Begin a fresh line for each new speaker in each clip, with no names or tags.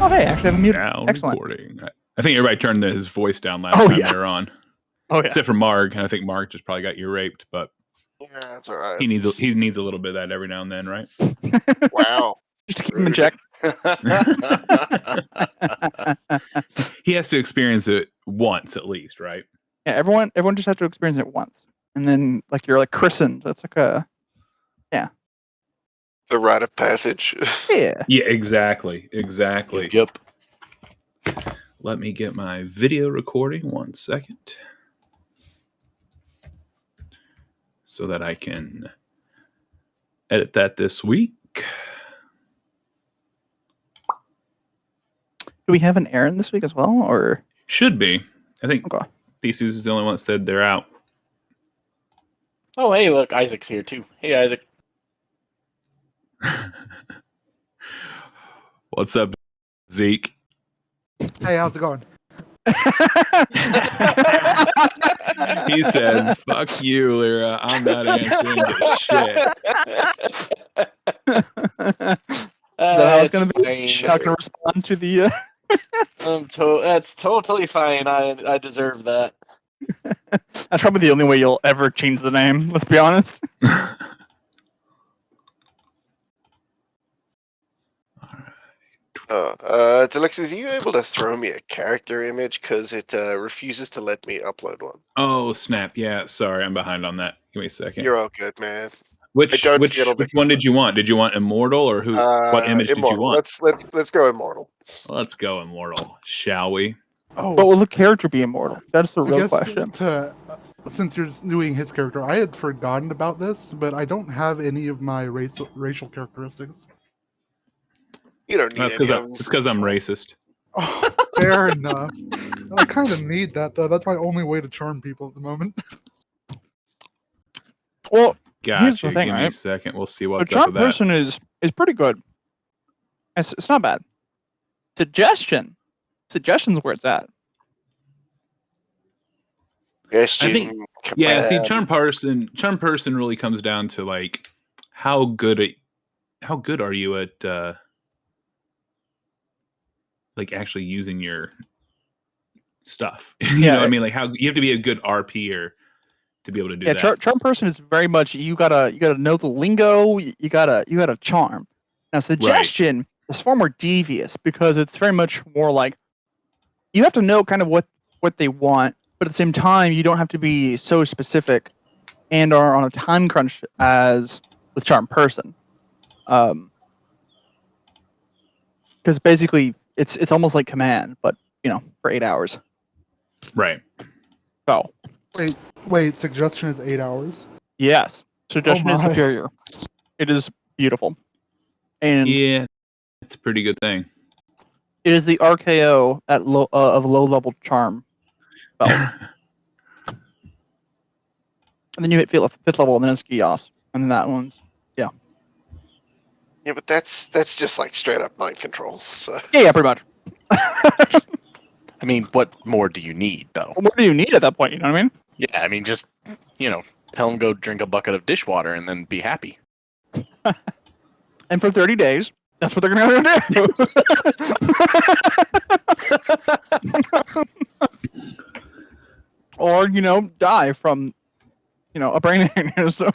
Oh, hey, actually, I have a mute.
Now
Excellent.
recording. I think everybody turned his voice down last time they were on.
Oh, yeah.
Except for Marg, and I think Marg just probably got ear raped, but
yeah, that's all right.
he needs a little bit of that every now and then, right?
Wow.
Just to keep him in check.
He has to experience it once at least, right?
Yeah, everyone just has to experience it once. And then, like, you're, like, christened. That's like a... Yeah.
The rite of passage.
Yeah.
Yeah, exactly.
Yep.
Let me get my video recording 1 second so that I can edit that this week.
Do we have an Aaron this week as well, or...?
Should be. I think
Okay.
Thesis is the only one that said they're out.
Oh, hey, look, Isaac's here too. Hey, Isaac.
What's up, Zeke?
Hey, how's it going?
He said, "Fuck you, Lyra. I'm not answering this shit."
Is that how it's going to be?
Fine.
Not going to respond to the...
That's totally fine. I deserve that.
That's probably the only way you'll ever change the name, let's be honest.
Alexis, are you able to throw me a character image? Because it refuses to let me upload one.
Oh, snap. Yeah, sorry. I'm behind on that. Give me a second.
You're all good, man.
Which
I don't get all the-
one did you want? Did you want Immortal or who? What image
Immortal.
did you want?
Let's go Immortal.
Let's go Immortal, shall we?
Oh,
But will the character be immortal? That's the
I
real
guess
question.
Since you're doing his character, I had forgotten about this, but I don't have any of my racial characteristics.
You don't need
That's
any of them.
it's because I'm racist.
Oh, fair enough. I kind of need that, though. That's my only way to charm people at the moment.
Well,
Gotcha.
Here's the thing,
Give me a
right?
second. We'll see
the
what's up
charm
with that.
person is pretty good. It's not bad. Suggestion's where it's at.
Yes,
I think- Yeah, see, charm person really comes down to like how good are you at like actually using your stuff. You
Yeah,
know what I mean? Like how you have to be a good RPer to be able to do
Yeah,
that.
charm person is very much you gotta know the lingo. You gotta charm. Now suggestion is far more devious because it's very much more like you have to know kind of what they want, but at the same time you don't have to be so specific and are on a time crunch as with charm person. Because basically it's almost like command, but for 8 hours.
Right.
So
Wait, suggestion is 8 hours.
yes, suggestion is
my.
superior. It is beautiful, and
Yeah, it's a pretty good thing.
it is the RKO at of low level charm spell. And then you hit fifth level, and then it's Gios, and then that one's
Yeah, but that's just like straight up mind control. So
yeah, pretty much.
I mean, what more do you need, though?
What do you need at that point? You know what I mean?
Yeah, I mean, just, tell them go drink a bucket of dishwater and then be happy.
And for 30 days, that's what they're gonna do. Or die from a brain aneurysm.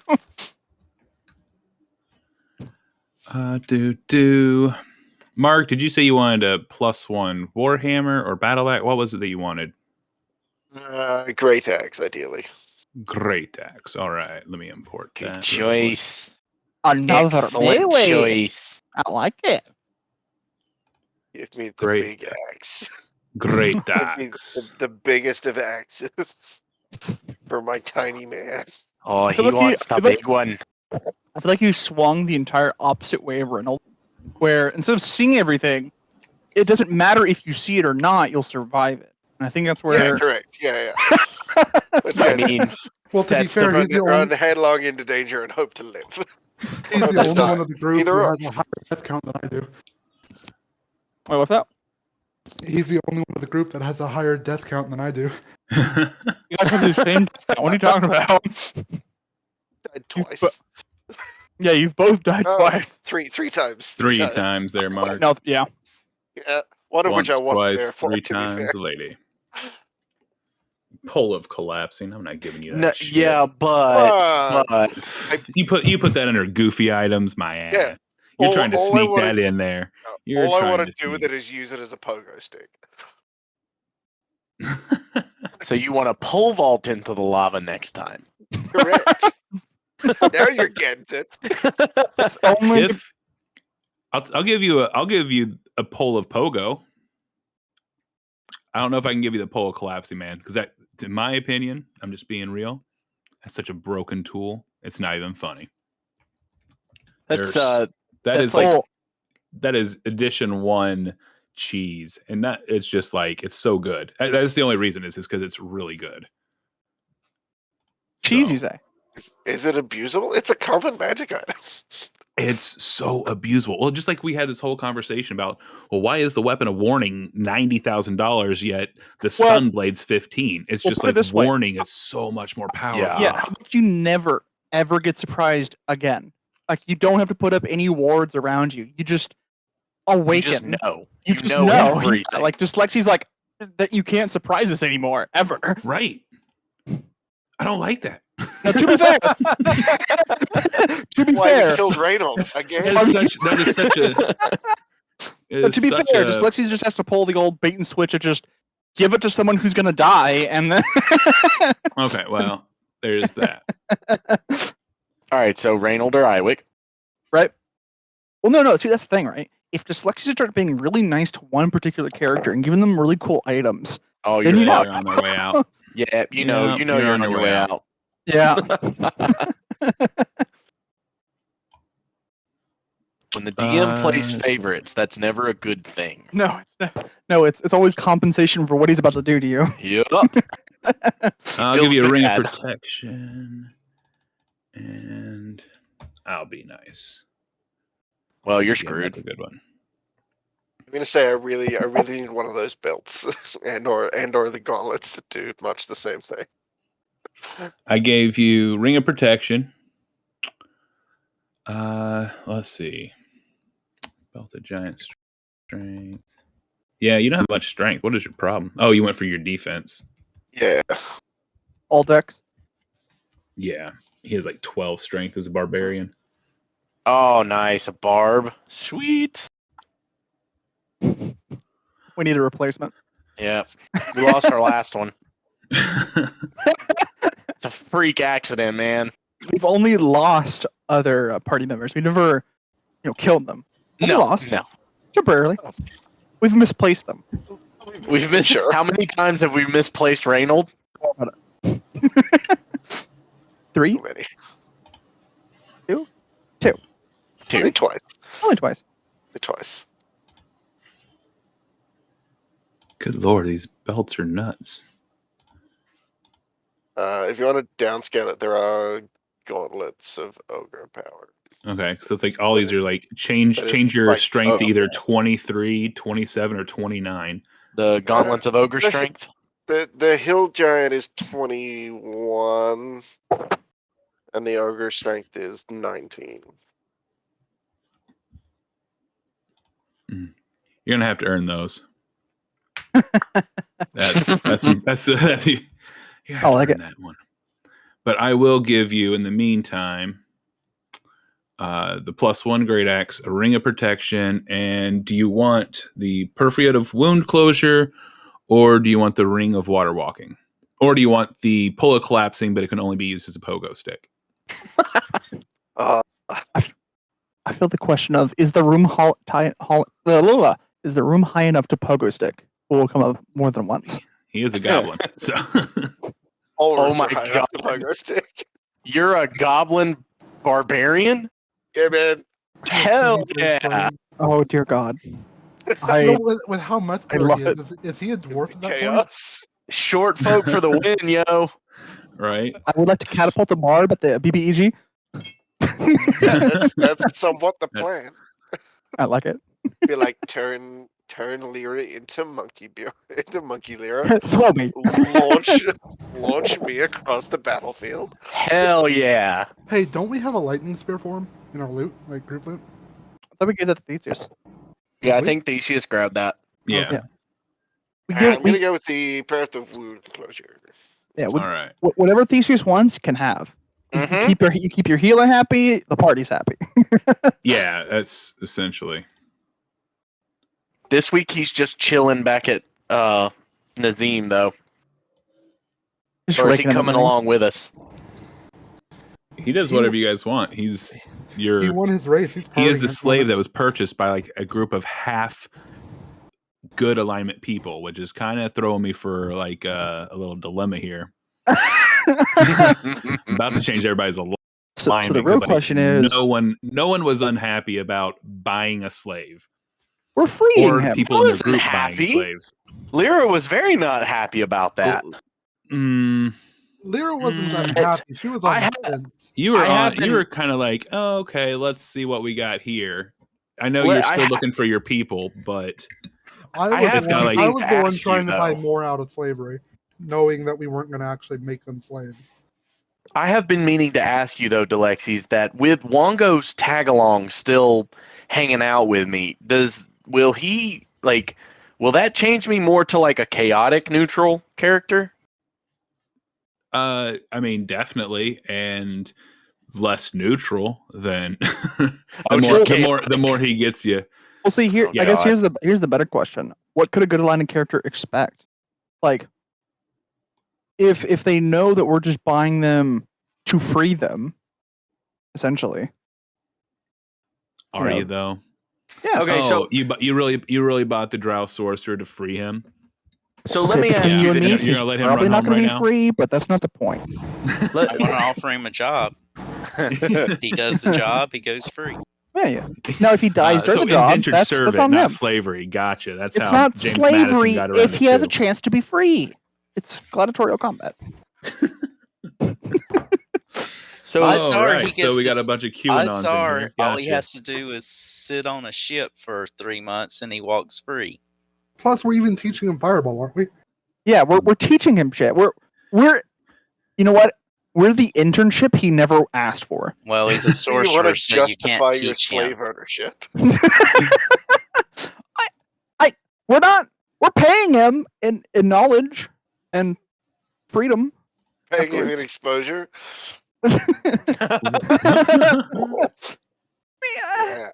Mark, did you say you wanted a +1 Warhammer or Battle Axe? What was it that you wanted?
great axe, ideally.
Great Axe. All right, let me import
Good
that.
choice.
Another
Excellent
melee.
choice.
I like it.
Give me the
Great.
big axe.
Great
Give me
Axe.
the biggest of axes for my tiny man.
Oh,
I
he
feel like
wants the
I feel like-
big one.
I feel like you swung the entire opposite way of Reynolds, where instead of seeing everything, it doesn't matter if you see it or not, you'll survive it. And I think that's where.
Yeah, correct. Yeah. That's
I
it.
mean,
Well, to be
That's the
fair, he's the
Run
only,
headlong into danger and hope to live.
he's the
Just
only
die.
one of the group
Either
who
or.
has a higher death count than I do.
Wait, what's that?
He's the only one of the group that has a higher death count than I do.
You guys have the same. What are you talking about?
Died twice.
Yeah, you've both died
Oh,
twice.
Three times.
Three times there, Mark.
No, yeah.
Yeah. One of
Once,
which I wasn't
twice,
there for,
3
to be fair.
times, lady. Pole of collapsing. I'm not giving you that
No,
shit.
yeah, but
You put that under goofy items, my ass.
Yeah.
You're
All-
trying to
all I
sneak
wanna-
that in there. You're
All I want
trying
to
to
do with
sneak.
it is use it as a pogo stick.
so you want to pole vault into the lava next time?
Correct. Now you're getting it.
It's only
If I'll give you a pole of pogo. I don't know if I can give you the pole of collapsing, man, because that, in my opinion, I'm just being real. That's such a broken tool. It's not even funny.
That's
That
that's
is
like-
that is edition 1 cheese, and that it's just like it's so good. That's the only reason is because it's really good.
cheese,
So,
you say?
Is it abusable? It's a common magic item.
it's so abusable. Well, just like we had this whole conversation about, well, why is the weapon of warning $90,000 yet the Sunblade's 15? It's just
put it
like
this way.
warning is so much more powerful.
Yeah, but you never ever get surprised again. Like you don't have to put up any wards around you. You just awaken.
you just know.
You
You
just
know
know.
everything.
Yeah, like Dyslexi's like that. You can't surprise us anymore ever.
Right. I don't like that.
Now, to be fair, to be
Why
fair,
we killed Reynold
That's-
again?
that is such a.
but to be fair, Dyslexia just has to pull the old bait and switch and just give it to someone who's gonna die, and then.
Okay, well, there's that.
All right, so Reynold or Iwick?
Right. Well, no. See, that's the thing, right? If Dyslexia starts being really nice to one particular character and giving them really cool items,
Oh,
Then
you're
you know.
They're on their way out.
Yeah, you know,
Yeah,
you're on your way out.
yeah.
When the DM plays
Uh,
favorites, that's never a good thing.
No, it's always compensation for what he's about to do to you.
Yep.
I'll
feels
give you a ring of
bad.
protection, and I'll be nice.
Well, you're
Yeah,
screwed.
that's a good one.
I'm gonna say I really need one of those belts, and or the gauntlets that do much the same thing.
I gave you ring of protection. Let's see. Belt of giant strength. Yeah, you don't have much strength. What is your problem? Oh, you went for your defense.
Yeah.
All decks.
Yeah, he has like 12 strength as a barbarian.
Oh, nice. A barb. Sweet.
We need a replacement.
Yep. We lost our last one. It's a freak accident, man.
We've only lost other party members. We never, killed them. We lost
No.
temporarily. We've misplaced them.
We've missed.
Sure.
How many times have we misplaced Reynold?
3,
Too many.
2.
Only twice.
Only twice.
Only twice.
Good lord, these belts are nuts.
If you want to downscale it, there are gauntlets of ogre power.
Okay, so it's like all these are like change
That is
your
like
strength to
total.
either 23, 27, or 29
The gauntlets of ogre strength.
The hill giant is 21, and the ogre strength is 19.
You're gonna have to earn those. That's you have
I
to
like
earn that one. But I will give you in the meantime the +1 great axe, a ring of protection, and do you want the Perforat of wound closure, or do you want the ring of water walking, or do you want the pole of collapsing, but it can only be used as a pogo stick?
I feel the question of is the room is the room high enough to pogo stick? Will come up more than once.
He is a goblin, so
All
Oh
rooms
my
are high up to
God.
pogo stick.
You're a goblin barbarian?
Yeah, man.
Hell yeah.
Oh dear God.
With how muscular
love
he is he a dwarf at that point?
Chaos.
Short folk for the win, yo.
right.
I would like to catapult the barb at the BBEG.
Yeah, that's somewhat the
That's-
plan.
I like it.
Be like turn Lyra into monkey Lyra.
Throw me.
launch me across the battlefield.
Hell yeah.
Hey, don't we have a lightning spear for him in our loot, like group loot?
I thought we gave that to Theseus.
Yeah, I think Theseus grabbed that.
Yeah.
Yeah.
I'm gonna go with the Path of Wound Closure.
Yeah,
All right.
whatever Theseus wants can have. You
Mhm.
keep your healer happy, the party's happy.
Yeah, that's essentially.
This week he's just chilling back at Nazim though.
Just
Or is he
raking in the
coming
winnings.
along with us?
He does whatever you guys want. He's
He won his race. He's
he is
partying
the
his
slave
moment.
that was purchased by like a group of half good alignment people, which is kind of throwing me for like a little dilemma here. I'm about to change everybody's alignment.
So the real question is,
no one was unhappy about buying a slave
we're freeing
or
him.
people
I
in their
wasn't
group
happy.
buying slaves.
Lyra was very not happy about that.
Lyra wasn't
Mm.
unhappy. She was on
I
the
had-
fence.
You were
I have
you
been-
were kind of like, oh, okay, let's see what we got here. I know
Well,
you're
I
still
ha-
looking for your people, but
I
have
was,
been
I
meaning
was
to
the one
ask you,
trying to buy
though.
more out of slavery, knowing that we weren't going to actually make them slaves.
I have been meaning to ask you though, Delexi, that with Wongo's tag along still hanging out with me, will that change me more to like a chaotic neutral character?
I mean, definitely, and less neutral than
Oh, just
the more he gets you.
Well, see here.
Oh,
I guess
God.
here's the better question. What could a good aligning character expect? Like, if they know that we're just buying them to free them, essentially.
Are
Yeah.
you though?
Yeah.
Okay, so
you really bought the Drow sorcerer to free him?
let me ask
between
you
and me,
You're
he's
gonna let him
probably
run
not
home
going
right
to be
now?
free, but that's not the point.
I want to offer him a job. He does the job, he goes free.
Yeah. Now, if he dies during
so
the job,
indentured
that's
servant,
on
not
him.
slavery. Gotcha. That's
It's
how
not
James Madison
slavery
got around
if
it
he has a
too.
chance to be free. It's gladiatorial combat.
So
Odds are
right.
he
So
gets
we
to
got a bunch of QAnons
Odds
in
are
here.
all he
Gotcha.
has to do is sit on a ship for 3 months and he walks free.
Plus, we're even teaching him Fireball, aren't we?
Yeah, we're teaching him shit. We're you know what? We're the internship he never asked for.
Well, he's a
Do you want
sorcerer,
to
so you
justify
can't
your
teach
slave
him.
ownership?
We're paying him in knowledge and freedom.
Paying him in
Afterwards.
exposure?
Yeah.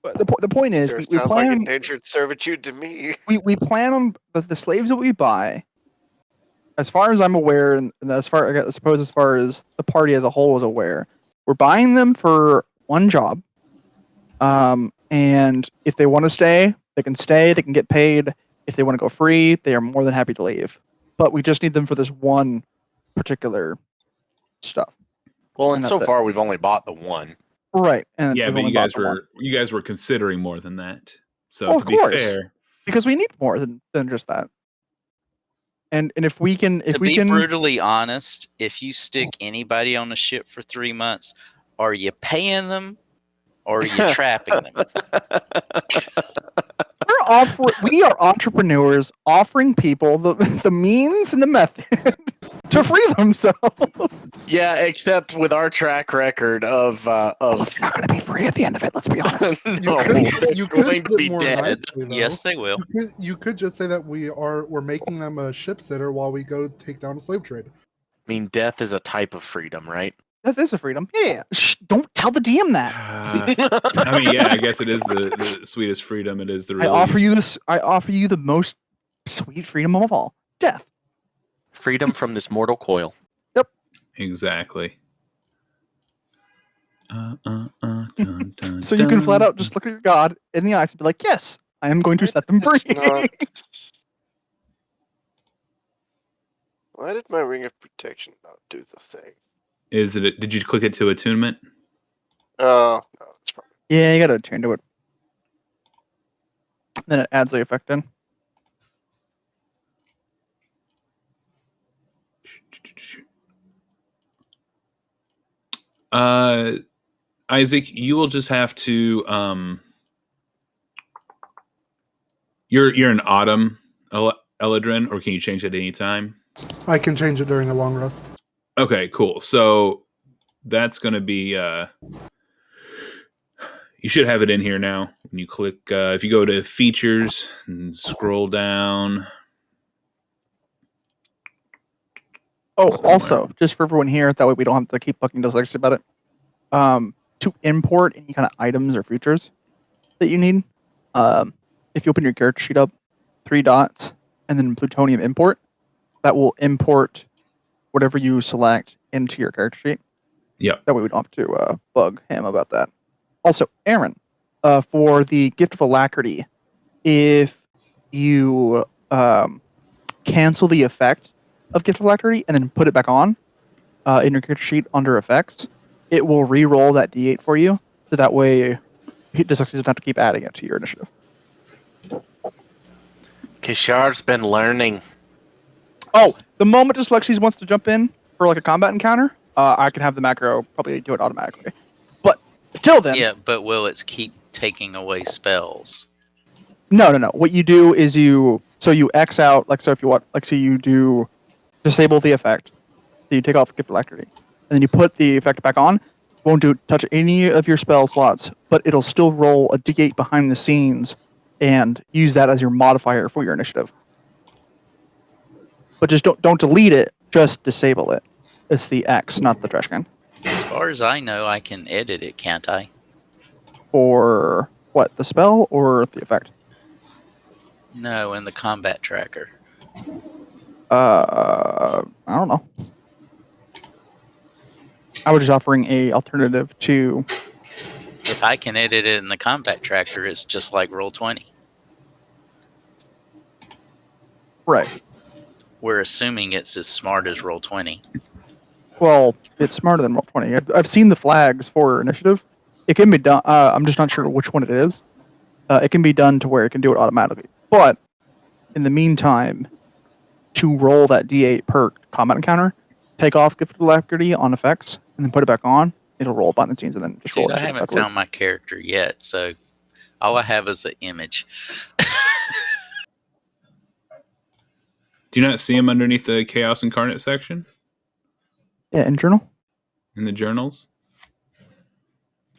But the point is,
Sure
we
sounds like
plan
indentured servitude to me.
we plan on the slaves that we buy. As far as I'm aware, and as far I suppose as far as the party as a whole is aware, we're buying them for one job. And if they want to stay, they can stay. They can get paid. If they want to go free, they are more than happy to leave. But we just need them for this one particular stuff.
well,
and
and so
that's it.
far we've only bought the one.
Right. And
Yeah,
we've
but
only
you
bought
guys
the one.
were considering more than that. So
Well,
to
of
be
course.
fair,
Because we need more than just that. And if we can
To be brutally honest, if you stick anybody on a ship for 3 months, are you paying them or are you trapping them?
we are entrepreneurs offering people the means and the method to free themselves.
Yeah, except with our track record of
They're not going to be free at the end of it. Let's be honest.
no,
You
they're
could
going to
put
be
more
dead.
nicely, though.
Yes, they will.
You could just say that we're making them a ship sitter while we go take down a slave trade.
I mean, death is a type of freedom, right?
That is a freedom. Yeah. Shh, don't tell the DM that.
I mean, yeah, I guess it is the sweetest freedom. It is the release.
I offer you the most sweet freedom of all. Death.
Freedom from this mortal coil.
Exactly.
So you can flat out just look at your god in the eyes and be like, yes, I am going to set them free.
Why did my ring of protection not do the thing?
Is it? Did you click it to attunement?
Oh, no, that's probably.
Yeah, you gotta attune to it. Then it adds the effect in.
Isaac, you will just have to. You're an autumn Eladrin, or can you change it at any time?
I can change it during a long rest.
Okay, cool. So that's going to be You should have it in here now. When you click, if you go to features and scroll down.
Oh,
somewhere.
also, just for everyone here, that way we don't have to keep fucking dyslexia about it. To import any kind of items or features that you need, if you open your character sheet up, 3 dots, and then plutonium import, that will import whatever you select into your character sheet.
Yep.
That way we don't have to bug him about that. Also, Aaron, for the Gift of Alacrity, if you cancel the effect of Gift of Alacrity and then put it back on in your character sheet under effects, it will re-roll that D8 for you. So that way, Dyslexia doesn't have to keep adding it to your initiative.
Ka-shar's been learning.
Oh, the moment Dyslexia wants to jump in for like a combat encounter, I can have the macro probably do it automatically. But until then,
Yeah, but will it keep taking away spells?
No. What you do is you X out, like, so if you want, like, so you do disable the effect, so you take off Gift Alacrity, and then you put the effect back on. Won't touch any of your spell slots, but it'll still roll a D8 behind the scenes and use that as your modifier for your initiative. But just don't delete it, just disable it. It's the X, not the trash can.
As far as I know, I can edit it, can't I?
For what, the spell or the effect?
No, in the combat tracker.
I don't know. I was just offering a alternative to.
If I can edit it in the combat tracker, it's just like Roll20.
Right.
We're assuming it's as smart as Roll20.
Well, it's smarter than Roll20. I've seen the flags for initiative. It can be done. I'm just not sure which one it is. It can be done to where it can do it automatically. But in the meantime, to roll that D8 per combat encounter, take off Gift of Alacrity on effects, and then put it back on. It'll roll behind the scenes and then just roll
Dude,
it.
I haven't
backwards.
found my character yet, so all I have is an image.
Do you not see him underneath the Chaos Incarnate section
Yeah, in journal.
in the journals?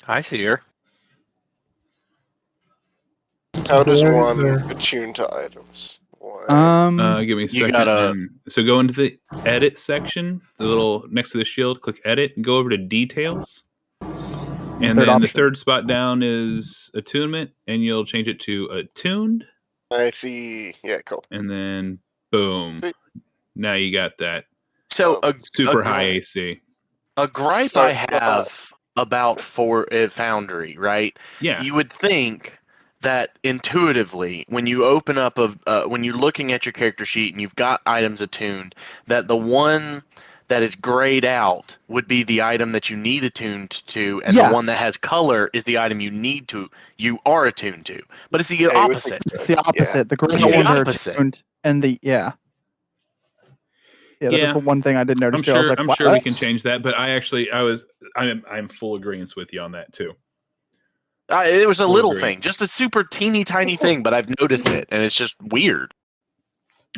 I see her.
How does
Right
one
there.
attune to items? Why?
Give me a
You
second.
gotta-
So go into the edit section, the little next to the shield, click edit, and go over to details. And
Third
then the
option.
third spot down is attunement, and you'll change it to attuned,
I see. Yeah, cool.
and then boom.
Sweet.
Now you got that
So
super
a
high AC.
A gripe
So-
I have about Foundry, right?
Yeah.
You would think that intuitively, when you open up when you're looking at your character sheet and you've got items attuned, that the one that is grayed out would be the item that you need attuned to, and
Yeah.
the one that has color is the item you are attuned to. But it's the
Yeah, you would
opposite.
think so.
It's the opposite. The green
It's the
ones are
opposite.
tuned, and yeah, that's the one thing I did notice.
I'm
too. I was
sure.
like,
I'm
wow,
sure we can
that's-
change that. But I'm full agreement with you on that too.
It was a
Full
little
agree.
thing, just a super teeny tiny thing, but I've noticed it, and it's just weird.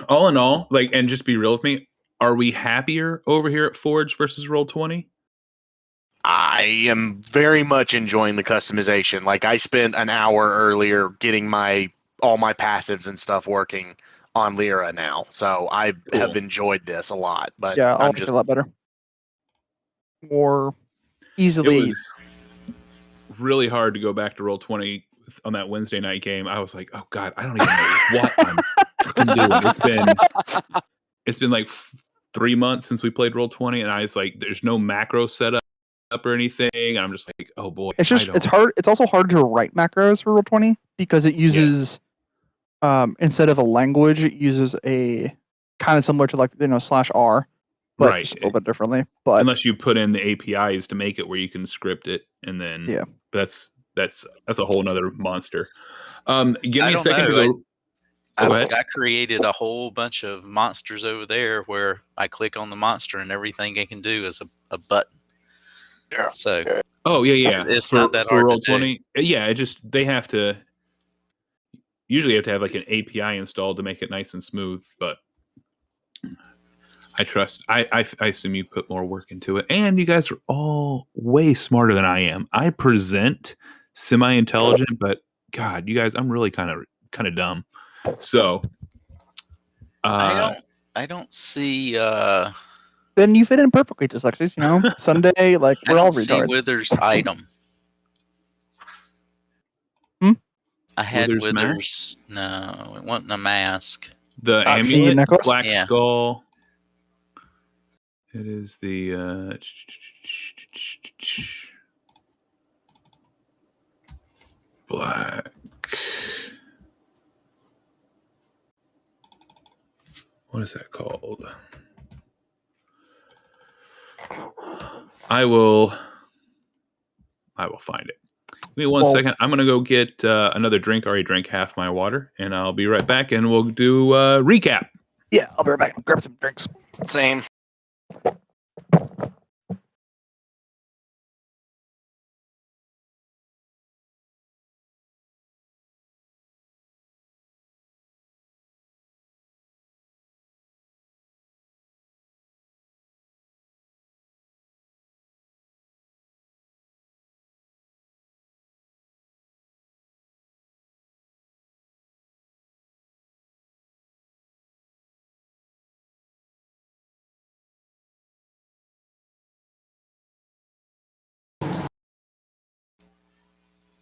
All in all, and just be real with me. Are we happier over here at Forge versus Roll20?
I am very much enjoying the customization. Like, I spent an hour earlier getting all my passives and stuff working on Lyra now, so I have
Cool.
enjoyed this a lot. But
yeah, I
I'm
like it
just
a lot better. More
It
easily.
was really hard to go back to Roll20 on that Wednesday night game. I was like, oh god, I don't even know what I'm fucking doing. It's been like 3 months since we played Roll20, and I was like, there's no macro setup or anything. And I'm just like, oh boy,
It's hard. It's also hard to write macros for Roll20 because it uses instead of a language, it uses a kind of similar to /R, but
Right.
just a little bit differently. But
unless you put in the APIs to make it where you can script it, and then
Yeah.
that's a whole nother monster. Give
I
me a
don't
second
know.
to go. Go ahead.
I created a whole bunch of monsters over there where I click on the monster and everything it can do is a button.
Yeah.
So
Oh yeah.
It's not that
for
hard to do.
Roll20. Yeah, they have to. Usually, you have to have like an API installed to make it nice and smooth. But I trust. I assume you put more work into it, and you guys are all way smarter than I am. I present semi-intelligent, but God, you guys, I'm really kind of dumb. So
I don't see
Then you fit in perfectly, Dyslexies. You know, Sunday, like
I
we're all
don't see
retards.
Wither's item. I had
Wither's
Wither's. No, it wasn't a mask.
the
The
amulet,
necklace?
black
Yeah.
skull. It is the black. What is that called? I will find it. Give me one second. I'm gonna go get another drink. I already drank half my water, and I'll be right back, and we'll do a recap.
Yeah, I'll be right back. Grab some drinks.
Same.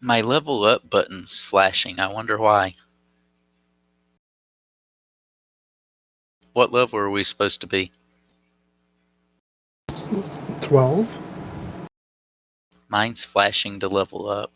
My level up button's flashing. I wonder why. What level are we supposed to be?
12.
Mine's flashing to level up.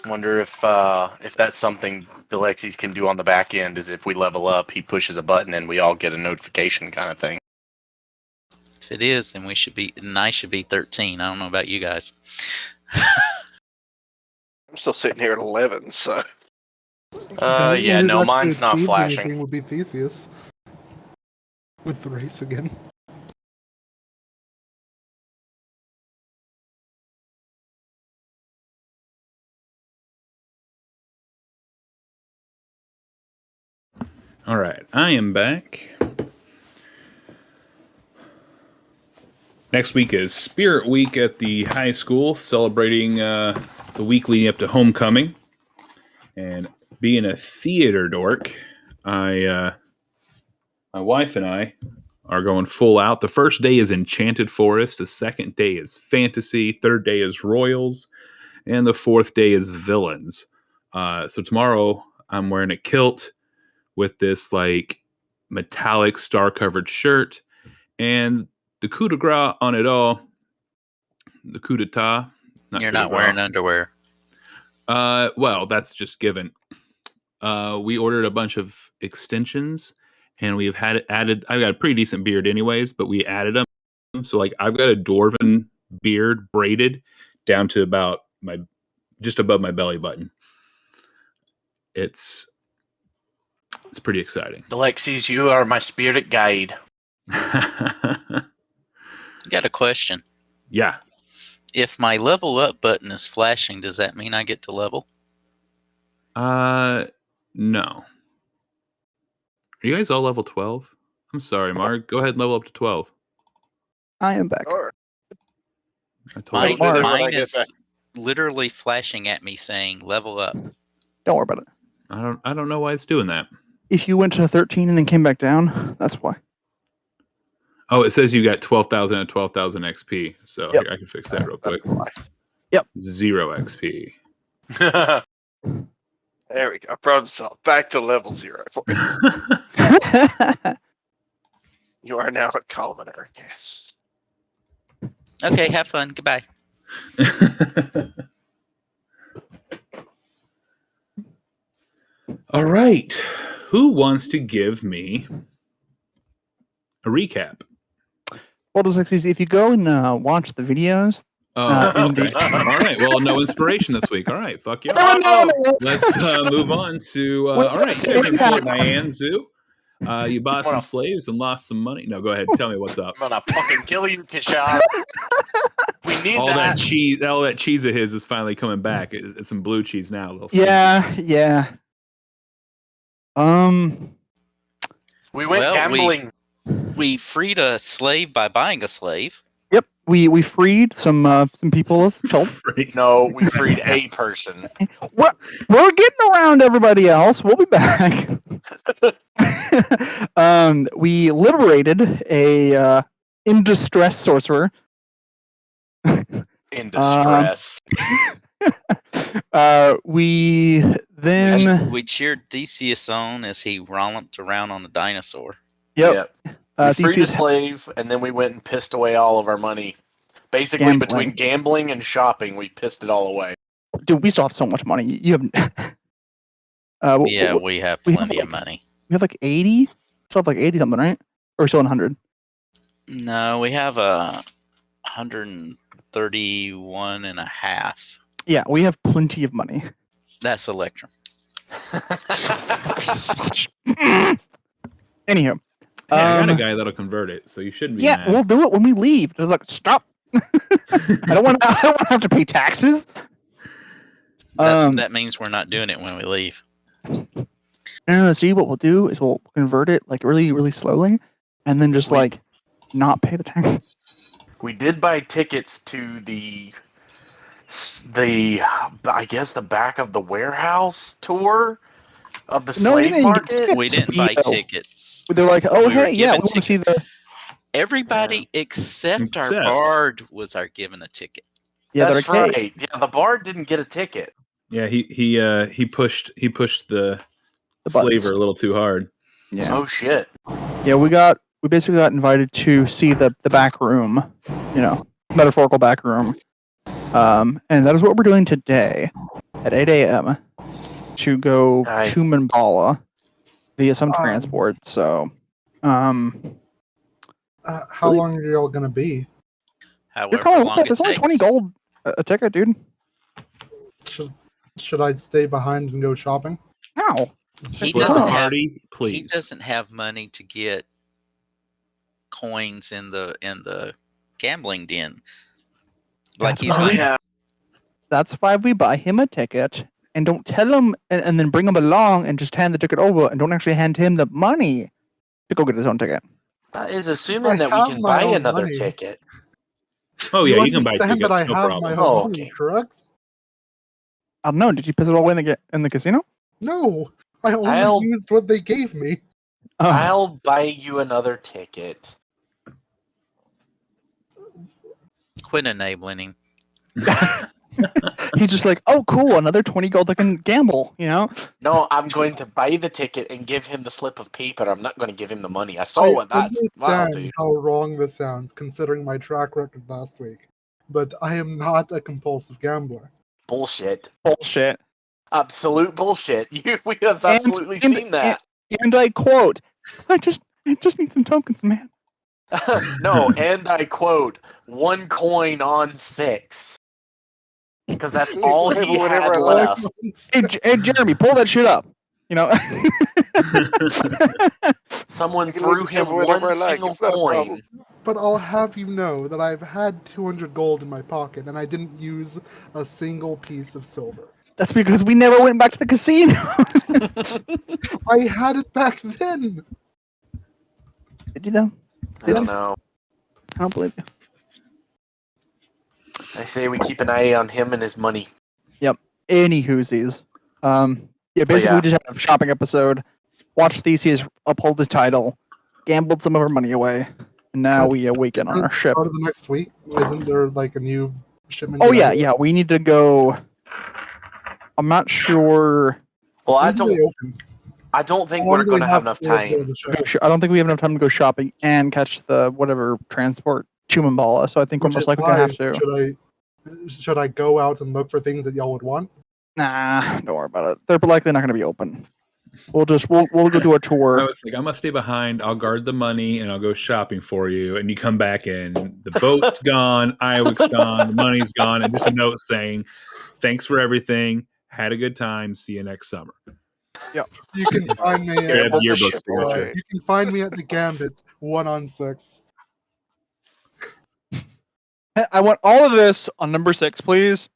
Wonder if that's something Dylexis can do on the back end. Is if we level up, he pushes a button and we all get a notification kind of thing.
If it is, then I should be 13. I don't know about you guys.
I'm still sitting here at 11, so.
The only
Yeah,
one
no,
who's
mine's
actually
not
achieved
flashing.
anything would be Theseus. With the race again.
All right, I am back. Next week is Spirit Week at the high school, celebrating the week leading up to homecoming. And being a theater dork, my wife and I are going full out. The first day is Enchanted Forest. The second day is Fantasy. Third day is Royals. And the fourth day is Villains. So tomorrow I'm wearing a kilt with this like metallic star-covered shirt. And the coup de grace on it all, the coup d'etat.
You're not wearing underwear.
Well, that's just given. We ordered a bunch of extensions, and we've had it added. I've got a pretty decent beard, anyways, but we added them. So, like, I've got a dwarven beard braided down to about just above my belly button. It's pretty exciting.
Dylexis, you are my spirit guide.
Got a question.
Yeah.
If my level up button is flashing, does that mean I get to level?
No. Are you guys all level 12? I'm sorry, Mark. Go ahead and level up to 12.
I am back.
Sure.
I told you.
Mark.
Mine is literally flashing at me saying level up.
Don't worry about it.
I don't know why it's doing that.
If you went to 13 and then came back down, that's why.
Oh, it says you got 12,000 and 12,000 XP. So
Yep.
here, I can fix that real quick.
Yep.
0 XP.
There we go. Problem solved. Back to level 0. You are now a commoner. Yes.
Okay, have fun. Goodbye.
All right. Who wants to give me a recap?
Well, Dyslexies, if you go and watch the videos,
Okay. All right. Well, no inspiration this week. All right. Fuck you. Let's move on to. All right. Captain Fort Diane Zoo. You bought some slaves and lost some money. No, go ahead. Tell me what's up.
I'm gonna fucking kill you, Ka-shar. We need
all that
that.
cheese, all that cheese of his is finally coming back. It's some blue cheese now. They'll see.
Yeah.
We went
Well,
gambling.
We freed a slave by buying a slave.
Yep. We freed some people of Chult.
Free.
No, we freed a person.
We're getting around everybody else. We'll be back. We liberated a in distress sorcerer.
In distress.
We then
We cheered Theseus on as he romped around on a dinosaur.
yep.
We freed a
Theseus
slave, and then we went and pissed away all of our money. Basically,
Gambling.
between gambling and shopping, we pissed it all away.
Dude, we still have so much money. You have
Yeah, we have
we have
plenty of
like-
money.
we have like 80. Still have like 80 something, right? Or still 100?
No, we have a 131 and a half.
Yeah, we have plenty of money.
That's Electrum.
Anywho.
Hey, I got a guy that'll convert it, so you shouldn't be
Yeah,
mad.
we'll do it when we leave. Just like stop. I don't want to have to pay taxes.
That means we're not doing it when we leave.
No. See, what we'll do is we'll convert it like really, really slowly, and then just like not pay the tax.
We did buy tickets to the I guess the back of the warehouse tour of the
No, we
slave
didn't get
market.
tickets.
We didn't buy
Yeah.
tickets.
They're like, oh
We were
hey, yeah, we
given
want to see
tickets.
the.
Everybody except our
Except-
bard was given a ticket.
Yeah,
That's
they're like, hey,
right. Yeah, the bard didn't get a ticket.
Yeah, he pushed the
The buttons.
slaver a little too hard.
yeah,
Oh shit.
yeah. We basically got invited to see the back room, metaphorical back room. And that is what we're doing today at 8 a.m. to go
Nice.
to Mimbala via some
Um,
transport. So,
How
Really?
long are y'all gonna be?
However
you're calling
long
with us.
it
It's only 20
takes.
gold a ticket, dude.
Should I stay behind and go shopping?
How?
He
Split the
doesn't have.
party,
He
please.
doesn't have money to get coins in the gambling den. Like
That's
he's
why
gonna.
yeah.
That's why we buy him a ticket and don't tell him and then bring him along and just hand the ticket over and don't actually hand him the money to go get his own ticket.
That is
I
assuming that we
have
can
my
buy
own
another
money.
ticket.
Oh yeah, you can buy
understand
tickets.
that I
No
have
problem.
my own
Oh,
money,
okay.
correct?
I don't know. Did you piss it all away in the casino?
No, I only
I'll-
used what they gave me.
Oh,
I'll buy you another ticket.
Quit enabling him.
he's just like, oh, cool, another 20 gold I can gamble.
No, I'm going to buy the ticket and give him the slip of paper. I'm not going to give him the money. I saw
I
what that'll
understand
do.
how wrong this sounds, considering my track record last week. But I am not a compulsive gambler.
Bullshit.
Bullshit.
Absolute bullshit. We have absolutely
and-
seen that.
And I quote, I just need some tokens, man.
No, and I quote, 1 coin on 6. Because that's all he
Whatever
had
I
left.
Hey, Jeremy, pull that shit up.
Someone
You can
threw
look at
him
whatever
one
I like,
single
it's not a
coin.
problem.
But I'll have you know that I've had 200 gold in my pocket, and I didn't use a single piece of silver.
That's because we never went back to the casino.
I had it back then!
Did you though?
I don't know.
I don't believe you.
I say we keep an eye on him and his money.
Any whoosies. Basically
yeah.
we just had a shopping episode. Watched Theseus uphold his title, gambled some of our money away, and now we awaken on our ship.
Start of the next week, isn't there like a new shipment?
Oh
due
yeah,
out?
yeah. We need to go. I'm not sure.
Well,
When do they open?
I don't think
How long
we're
do
going
they
to have enough
for
time.
the ship?
I don't think we have enough time to go shopping and catch the whatever transport to Mimbala. So I think we're
Which
most
is
likely gonna
why,
have to.
Should I go out and look for things that y'all would want?
Nah, don't worry about it. They're likely not gonna be open. We'll go do a
I
tour.
was like, I'm gonna stay behind. I'll guard the money and I'll go shopping for you. And you come back in, the boat's gone, Iwick's gone, the money's gone, and just a note saying, "Thanks for everything. Had a good time. See you next summer."
You can find me.
Here, I have
Gamble the
yearbooks
ship
to go through.
away.
You can find me at the Gambit 1 on 6.
I want all of this on number 6, please.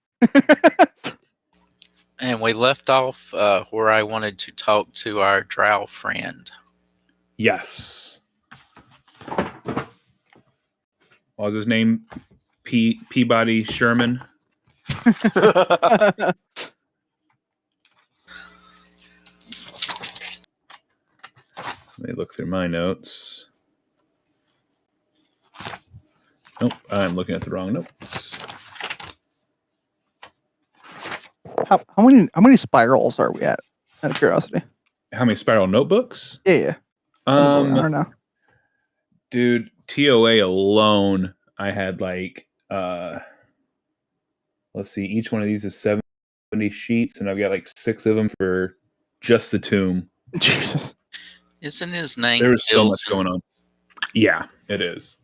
And we left off where I wanted to talk to our drow friend.
Yes. What was his name? Peabody Sherman. Let me look through my notes. Nope, I'm looking at the wrong notes.
How many spirals are we at? Out of curiosity.
How many spiral notebooks?
Yeah. I don't know.
Dude, TOA alone, I had like let's see, each one of these is 70 sheets, and I've got like 6 of them for just the tomb.
Jesus.
Isn't his name
There's so much
Filson?
going on. Yeah, it is.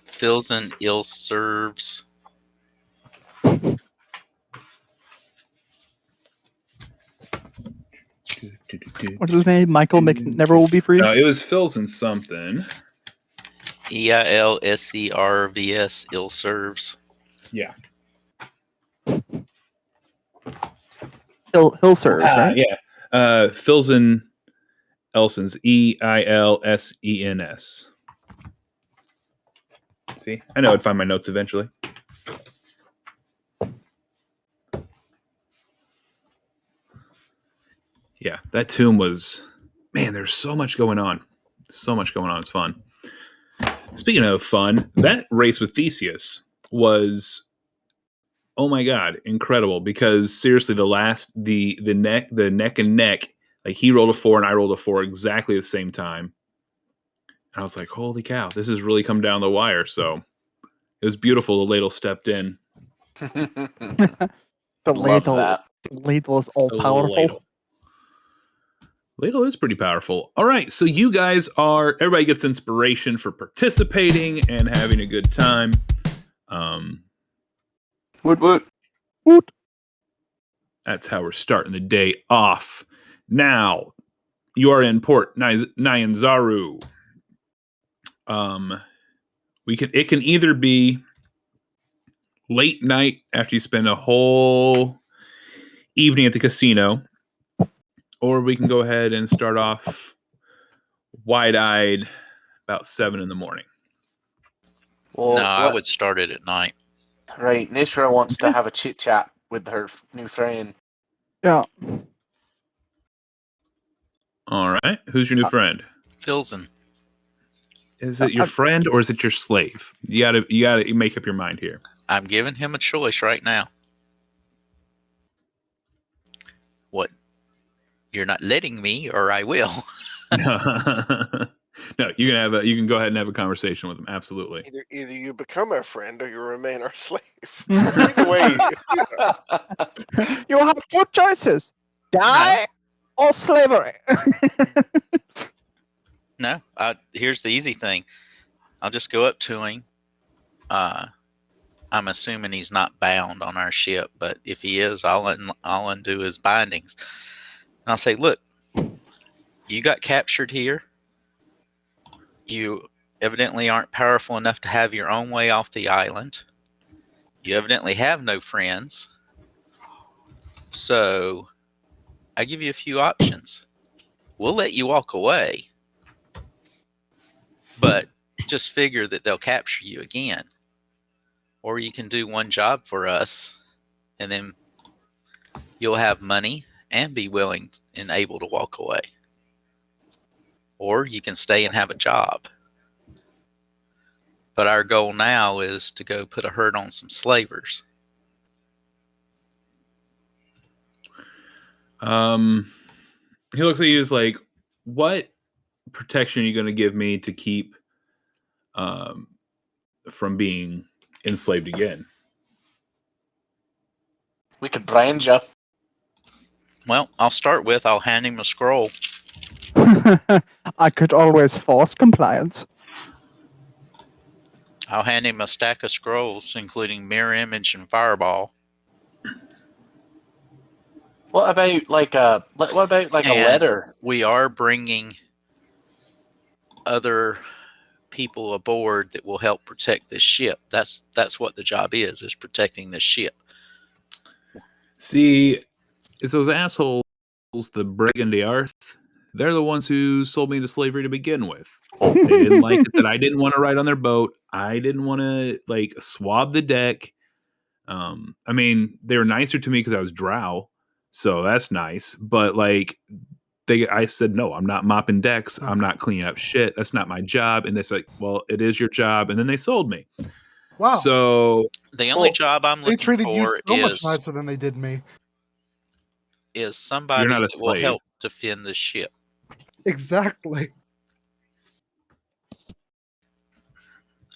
Filson ill serves.
What's his name? Michael never will be free.
No, it was Filson something.
EILSERVS ill serves.
Yeah.
Hill serves, right?
Yeah. Filson Elsens. EILSENS. See? I know I'd find my notes eventually. Yeah, that tomb was... Man, there's so much going on. So much going on. It's fun. Speaking of fun, that race with Theseus was... Oh my god, incredible! Because seriously, the neck and neck, like he rolled a 4 and I rolled a 4 exactly at the same time. And I was like, "Holy cow, this has really come down the wire." So it was beautiful. The ladle stepped in.
The
Love that.
ladle is all
The
powerful.
Ladle is pretty powerful. All right, so you guys everybody gets inspiration for participating and having a good time.
Woot woot.
Woot.
That's how we're starting the day off. Now, you are in Port Nyanzaru. It can either be late night after you spend a whole evening at the casino, or we can go ahead and start off wide-eyed about 7 in the morning.
Well,
No, I would start it at night.
Right, Nishra wants to have a chit chat with her new friend.
Yeah.
All right. Who's your new friend?
Filson.
Is it your friend or is it your slave? You gotta make up your mind here.
I'm giving him a choice right now. What? You're not letting me, or I will.
No, you can go ahead and have a conversation with him. Absolutely.
Either you become our friend or you remain our slave. Either way.
You have 2 choices: die or slavery.
No, here's the easy thing. I'll just go up to him. I'm assuming he's not bound on our ship, but if he is, I'll undo his bindings. And I'll say, look, you got captured here. You evidently aren't powerful enough to have your own way off the island. You evidently have no friends. So I give you a few options. We'll let you walk away, but just figure that they'll capture you again. Or you can do one job for us, and then you'll have money and be willing and able to walk away. Or you can stay and have a job. But our goal now is to go put a hurt on some slavers.
He looks at you as like, what protection are you going to give me to keep from being enslaved again?
We could brand you.
Well, I'll hand him a scroll.
I could always force compliance.
I'll hand him a stack of scrolls, including Mirror Image and Fireball.
What about like a
And
letter?
We are bringing other people aboard that will help protect this ship. That's what the job is protecting this ship.
See, it's those assholes, the Brigand Arth. They're the ones who sold me into slavery to begin with.
Oh.
They didn't like it that I didn't want to ride on their boat. I didn't want to like swab the deck. I mean, they were nicer to me because I was drow, so that's nice. But like, I said no, I'm not mopping decks. I'm not cleaning up shit. That's not my job. And they said, well, it is your job. And then they sold me.
Wow.
So
The only job I'm
They
looking
treated you
for
so much nicer than they did me.
is somebody
You're not a
that will
slave.
help defend this ship.
Exactly.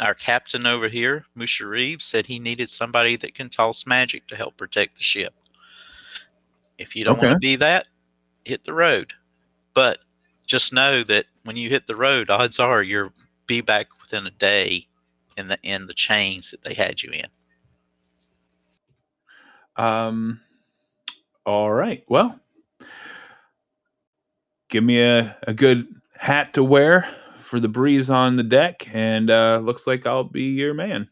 Our captain over here, Musharib, said he needed somebody that can toss magic to help protect the ship. If you don't want to be that, hit the road. But just know that when you hit the road, odds are you'll be back within a day in the chains that they had you in.
All right. Well, give me a good hat to wear for the breeze on the deck, and looks like I'll be your man.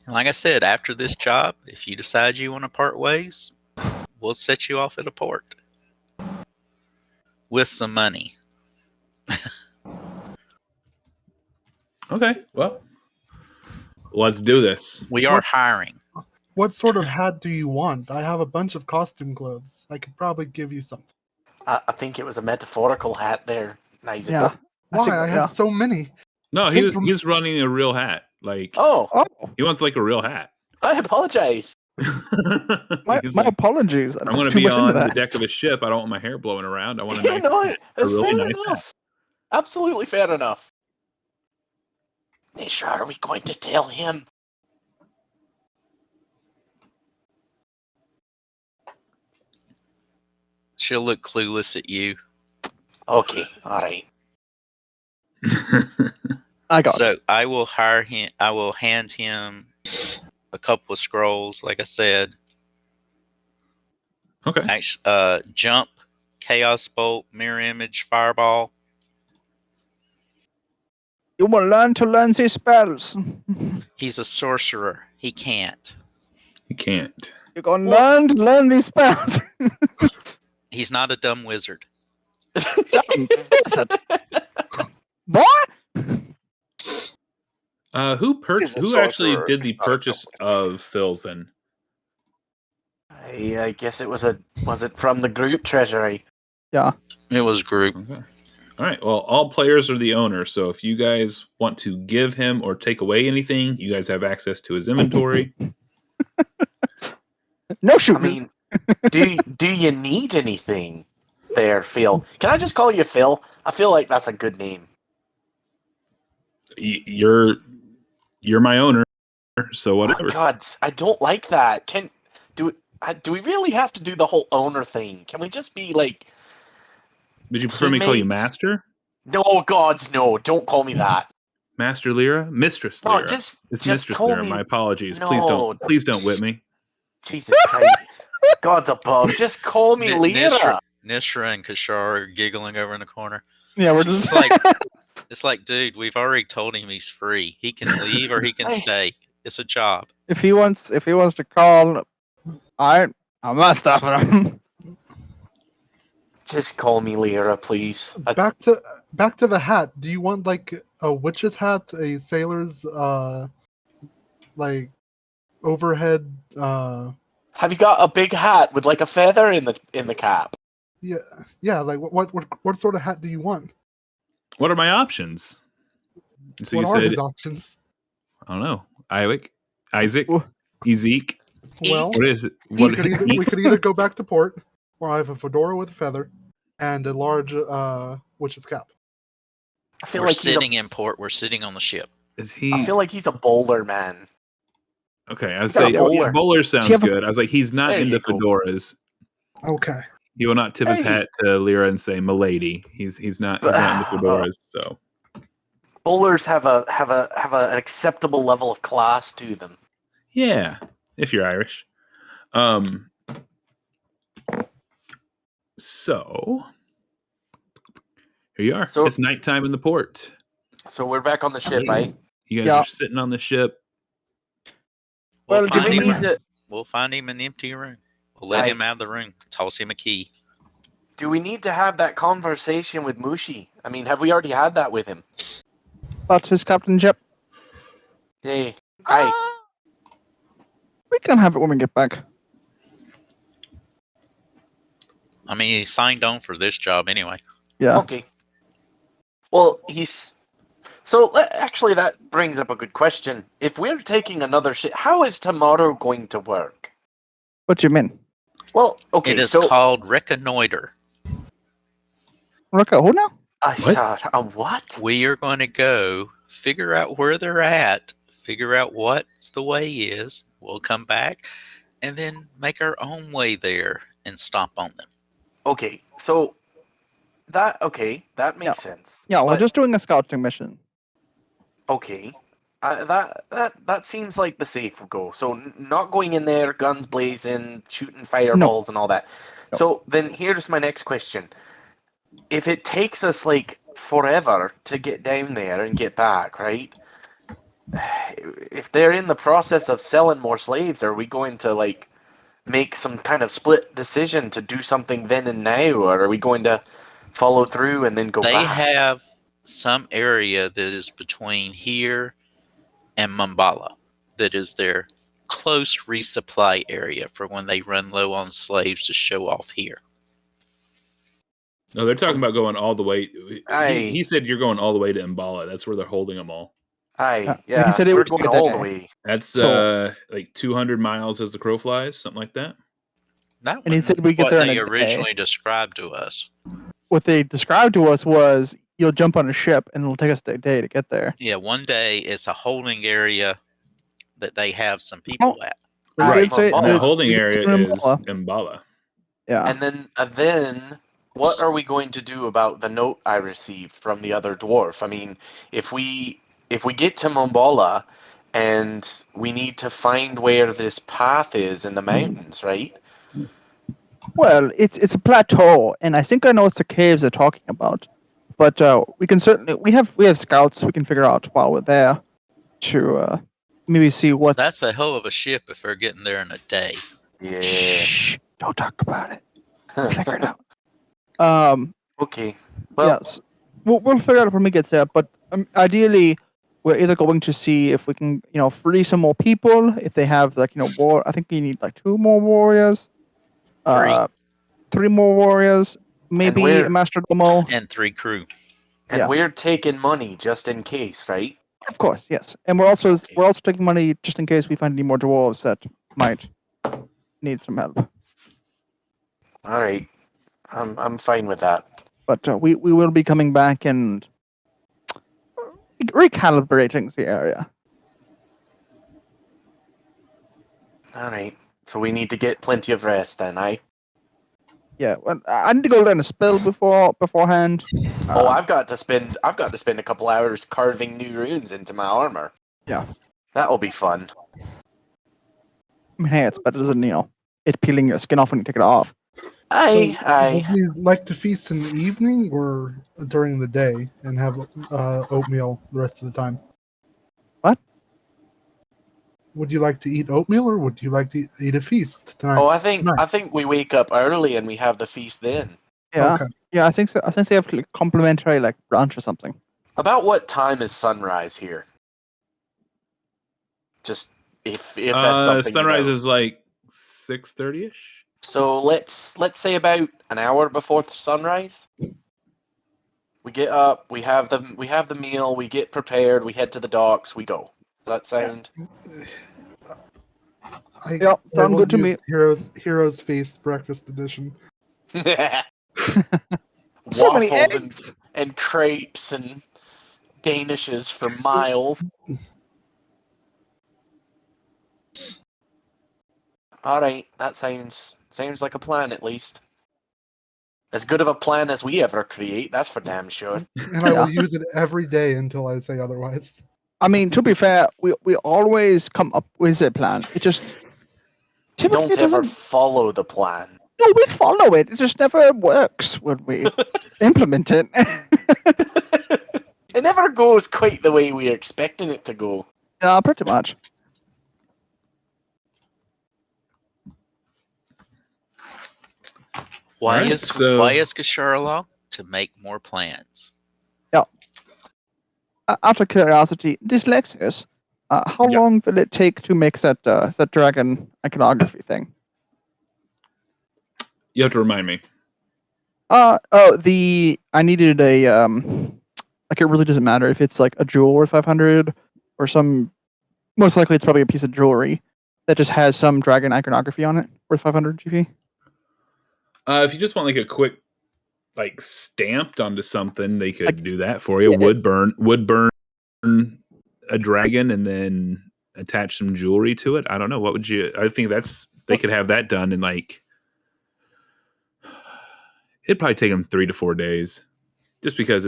And like I said, after this job, if you decide you want to part ways, we'll set you off at a port with some money.
Okay. Well, let's do this.
We are
What-
hiring.
What sort of hat do you want? I have a bunch of costume clothes. I could probably give you something.
I think it was a metaphorical hat there, Isaac.
Yeah.
Why? I
yeah.
had so many.
No,
Hey,
he was running a real hat. Like
Oh,
Oh,
he wants like a real hat.
I apologize.
my
He's like,
apologies. I
I'm
don't
going
put
to
too
be
much into
on the
that.
deck of a ship. I don't want my hair blowing around. I want a
Yeah,
nice
no,
hat.
that's
really
fair
nice
enough. Absolutely fair enough. Nisha, are we going to tell him?
She'll look clueless at you.
Okay, all right.
I got it.
So I will hire him. I will hand him a couple of scrolls, like I said.
Okay.
Actually, jump, chaos bolt, mirror image, fireball.
You will learn to learn these spells.
He's a sorcerer. He can't.
He can't.
You're going to learn to learn these spells.
He's not a dumb wizard.
What?
He's a
Who actually
sorcerer.
did the
Not a
purchase of Phil's then?
I guess it was it from the group treasury?
Yeah.
It was group.
Okay. All right. Well, all players are the owner, so if you guys want to give him or take away anything, you guys have access to his inventory.
No
I
shooters.
mean, do you need anything there, Phil? Can I just call you Phil? I feel like that's a good name.
You're my owner, so
Oh my
whatever.
God, I don't like that. Do we really have to do the whole owner thing? Can we just be like?
Would you prefer me to call you
teammates?
Master?
No, gods, no! Don't call me that.
Master Lyra? Mistress
No,
Lyra.
just
It's
just
Mistress
call
Lyra.
me.
My apologies.
No.
Please don't whip me.
Jesus Christ, gods above! Just call me Lyra.
Nishra and Ka-shar are giggling over in the corner.
Yeah, we're just
It's like, dude, we've already told him he's free. He can leave or he can
Hey.
stay. It's a job.
if he wants to call, I'm not stopping him.
Just call me Lyra, please.
Back to the hat. Do you want like a witch's hat, a sailor's like overhead
Have you got a big hat with like a feather in the cap?
yeah, like what sort of hat do you want?
What are my options? So
What
you
are
said,
his options?
I don't know. Isaac,
Well-
Ezek.
Well,
What is it?
we
What
could either go back to port, or I have a fedora with a feather and a large witch's cap.
I feel
We're
like
sitting in port. We're sitting on the ship.
is he?
I feel like he's a bowler man.
Okay, I was
He's got a
saying
bowler.
bowler sounds
have a-
good. I was like, he's not
There you
into
go.
fedoras.
Okay.
He will not tip his
Hey.
hat to Lyra and say "milady." He's not into fedoras. So
Bowlers have an acceptable level of class to them.
yeah, if you're Irish. So here you are.
So-
It's nighttime in the port.
So we're back on the ship, eh?
You guys
Yeah.
are sitting on the ship.
We'll
Well,
find
Do we
him.
need to?
We'll find him an empty room. We'll let him out of the room. Toss him a key.
Do we need to have that conversation with Mushi? I mean, have we already had that with him?
About his captainship.
Hey, aye.
We can have it when we get back.
I mean, he signed on for this job anyway.
Yeah.
Okay. Well, he's. So actually, that brings up a good question. If we're taking another ship, how is tomorrow going to work?
What do you mean?
Well, okay.
It is
so
called reconnoiter.
Okay, who now?
a what?
We are going to go figure out where they're at, figure out what the way is. We'll come back and then make our own way there and stomp on them.
Okay, so that makes sense.
Yeah, we're
But,
just doing a scouting mission.
okay. That seems like the safe go. So not going in there, guns blazing, shooting fireballs and all that.
No.
So then here's my next question: if it takes us like forever to get down there and get back, right? If they're in the process of selling more slaves, are we going to like make some kind of split decision to do something then and now, or are we going to follow through and then go
They
back?
have some area that is between here and Mambala that is their close resupply area for when they run low on slaves to show off here.
No, they're talking about going all the way.
Aye.
He said you're going all the way to Mbala. That's where they're holding them all.
Aye,
Yeah,
yeah,
he said it
we're
would
going
take a
all the
day.
way.
That's
So-
like 200 miles as the crow flies, something like that.
That
And he
wasn't
said we get
what
there in
they
a day.
originally described to us.
What they described to us was you'll jump on a ship and it'll take us a day to get there.
Yeah, one day it's a holding area that they have some people at.
They
Right,
did say
Mambala.
And
they-
that holding
they did
area
say
is
Mambala.
Mbala.
Yeah.
And then what are we going to do about the note I received from the other dwarf? I mean, if we get to Mombala and we need to find where this path is in the mountains, right?
Well, it's a plateau, and I think I know it's the caves they're talking about. But we can certainly we have scouts we can figure out while we're there to maybe see what.
That's a hell of a ship if they're getting there in a day.
Yeah.
Shh! Don't talk about it. We'll figure it out.
Okay. Well,
Yes, we'll figure it out when we get there. But ideally, we're either going to see if we can free some more people. If they have war, I think we need like 2 more warriors. 3 more warriors. Maybe
we're-
a master domo.
And 3 crew.
and
yeah.
we're taking money just in case, right?
Of course, yes. And we're also
Okay.
taking money just in case we find any more dwarves that might need some help.
All right. I'm fine with that.
But we will be coming back and recalibrating the area.
All right. So we need to get plenty of rest then, eh?
Yeah. Well, I need to go learn a spell beforehand.
Oh, I've got to spend a couple hours carving new runes into my armor.
Yeah.
That'll be fun.
I mean, hey, it's better than it peeling your skin off when you take it off.
Aye.
Would we like to feast in the evening or during the day and have oatmeal the rest of the time?
What?
Would you like to eat oatmeal or would you like to eat a feast tonight?
Oh, I think
Nice.
we wake up early and we have the feast then.
Yeah.
Okay.
Yeah, I think so. I think they have complimentary brunch or something.
About what time is sunrise here? Just if that's something.
Sunrise
you know.
is like 6:30ish.
So let's say about an hour before sunrise. We get up, we have the meal, we get prepared, we head to the docks, we go. Does that sound?
Yeah,
I
sound
will
good to me.
use Heroes Feast Breakfast Edition.
So many
Waffles
eggs.
and crepes and danishes for miles. All right, that sounds like a plan at least. As good of a plan as we ever create, that's for damn sure.
And I will use it every day until I say otherwise.
I mean, to be fair, we always come up with a plan. It just
We don't
typically
ever
doesn't.
follow the plan.
No, we follow it. It just never works when we implement it.
It never goes quite the way we're expecting it to go.
Pretty much.
Why
Alright,
is Ka-shar along? To make more plans.
Out of curiosity, Dyslexius, how
Yeah.
long will it take to make that dragon iconography thing?
You have to remind me.
I needed a like it really doesn't matter if it's like a jewel worth 500 or some. Most likely, it's probably a piece of jewelry that just has some dragon iconography on it worth 500 GP.
If you just want like a quick, like stamped onto something, they could do that for you.
Yeah.
Wood burn a dragon and then attach some jewelry to it. I don't know. What would you? I think they could have that done in like. It'd probably take them 3 to 4 days, just because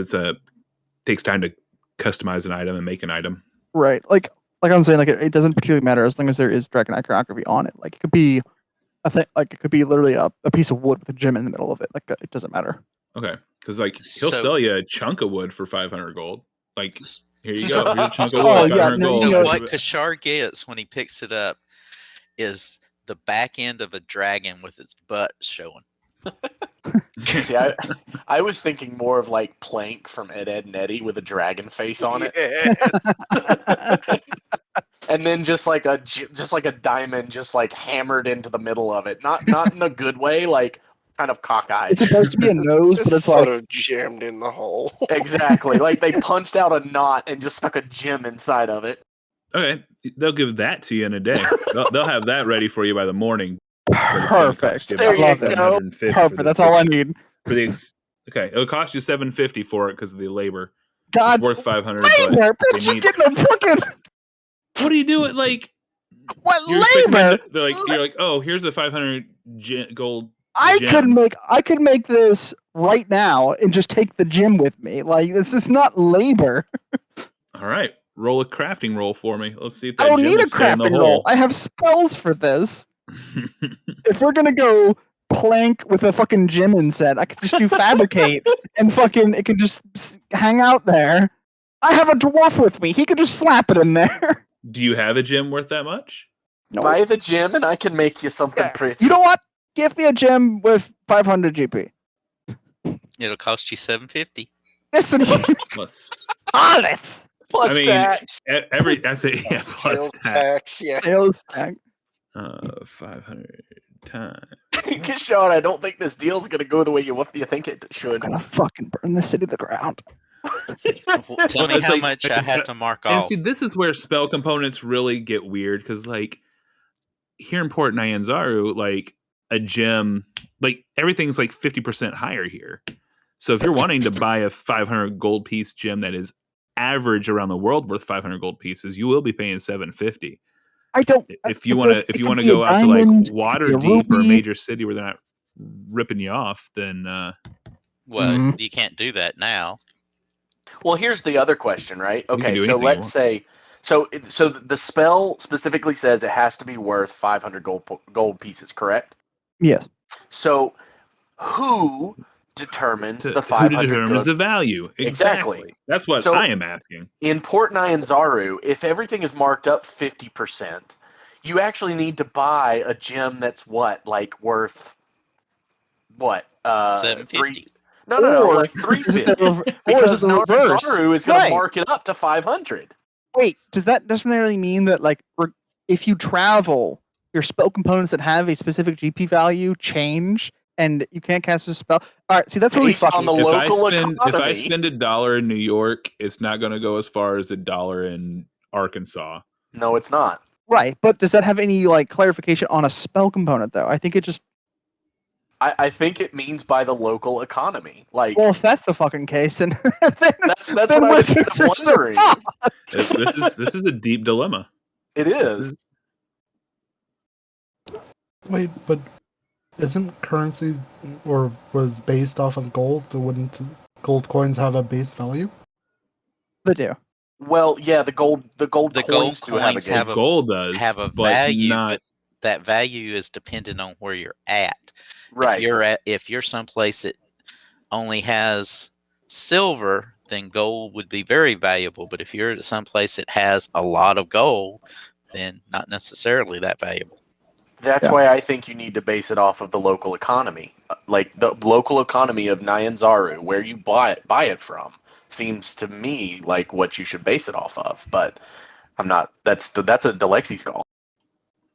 takes time to customize an item and make an item.
Right, like I'm saying, like it doesn't particularly matter as long as there is dragon iconography on it. Like it could be a thing, like it could be literally a piece of wood with a gem in the middle of it. Like it doesn't matter.
Okay, because like he'll sell you a chunk of wood for 500 gold. Like here you go, here's a chunk of wood, 500 gold.
So what Ka-shar gets when he picks it up is the back end of a dragon with its butt showing.
See, I was thinking more of like Plank from Ed, Ed and Eddie with a dragon face on it, and then just like a diamond just like hammered into the middle of it. Not in a good way, like kind of cockeyed.
It's supposed to be a nose,
Just
but it's
sort
like
of jammed in the hole.
Exactly, like they punched out a knot and just stuck a gem inside of it.
Okay, they'll give that to you in a day. They'll have that ready for you by the morning.
perfect.
There you
Love
go.
it.
750
Perfect. That's all I need.
Okay, it'll cost you 750 for it because of the labor.
God,
It's worth 500.
labor,
but
bitch! You getting a fucking
What are you doing? Like
what
you're expecting
labor?
they're like you're like, oh, here's a 500 gold.
I
gem.
could make this right now and just take the gym with me. Like this is not labor.
All right, roll a crafting roll for me. Let's see if
I
that
don't
gem
need a
will stay in the
crafting roll.
hole.
I have spells for this. If we're gonna go plank with a fucking gym inset, I could just do fabricate and fucking it could just hang out there. I have a dwarf with me. He could just slap it in there.
Do you have a gem worth that much?
No.
Buy the gem and I can make you something pretty.
You know what? Give me a gem with 500 GP.
It'll cost you 750.
Listen,
Plus,
honest
Plus
I mean,
tax.
I say yeah, plus
Sales
tax.
tax, yeah.
sales tag.
500 times.
Ka-shar, I don't think this deal's gonna go the way you think it
I'm
should.
gonna fucking burn this city to the ground.
Tell me
It's
how
like-
much I have to mark
And
off.
see, this is where spell components really get weird because, like, here in Port Nyanzaru, like a gem, like everything's like 50% higher here. So if you're wanting to buy a 500 gold piece gem that is average around the world worth 500 gold pieces, you will be paying 750.
I don't.
If you want to go out to like Waterdeep or a major city where they're not ripping you off, then
Well, you can't do that now.
Well, here's the other question, right?
You can
Okay,
do
so
anything you
let's
want.
say, so the spell specifically says it has to be worth 500 gold pieces, correct?
Yes.
So who determines the
who
500
determines
gold?
the value?
Exactly.
That's what
So-
I am asking.
In Port Nyanzaru, if everything is marked up 50%, you actually need to buy a gem that's like worth what?
750.
No,
Or
like
is it
350.
the or
Because
is it the reverse?
Nyanzaru is going
Right.
to mark it up to 500.
Wait, does that necessarily mean that like if you travel, your spell components that have a specific GP value change, and you can't cast a spell? All right, see that's really
Based on
fucking.
the
If
local
I
economy.
spend $1 in New York, it's not going to go as far as $1 in Arkansas.
No, it's not.
Right, but does that have any like clarification on a spell component though? I think it just.
I think it means by the local economy. Like
Well, if that's the fucking case, then
that's
then
what I was
wizards
kind
are
of
so
wondering.
fucked.
This is a deep dilemma.
It
This
is.
is-
Wait, but isn't currency or was based off of gold? So wouldn't gold coins have a base value?
They do.
Well, yeah, the gold
The
coins
gold
do have a
coins
gauge.
have a
gold does
have a
but
value,
not.
but that value is dependent on where you're at.
Right.
If you're someplace that only has silver, then gold would be very valuable. But if you're at some place that has a lot of gold, then not necessarily that valuable.
That's
Yeah.
why I think you need to base it off of the local economy. Like the local economy of Nyanzaru, where you buy it from, seems to me like what you should base it off of. But I'm not. That's a Delexi's call.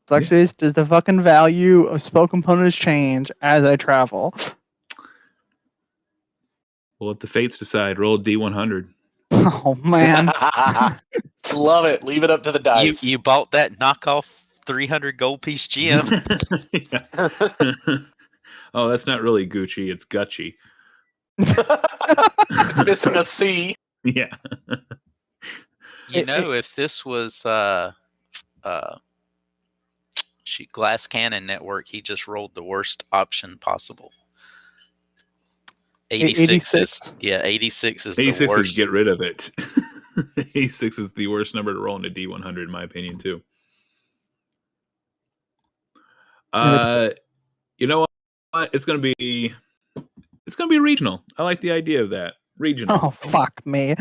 Does the fucking value of spell components change as I travel?
We'll let the fates decide. Roll a D100.
Oh man.
Love it. Leave it up to the dice.
You bought that knockoff 300 gold piece gem.
Oh, that's not really Gucci. It's Gucci.
It's missing a C.
Yeah.
If this was Glass Cannon Network, he just rolled the worst option possible. 86 is 86 is
86
the
is
worst.
get rid of it. 86 is the worst number to roll in a D100, in my opinion, too. You know what? It's gonna be regional. I like the idea of that. Regional.
Oh fuck me.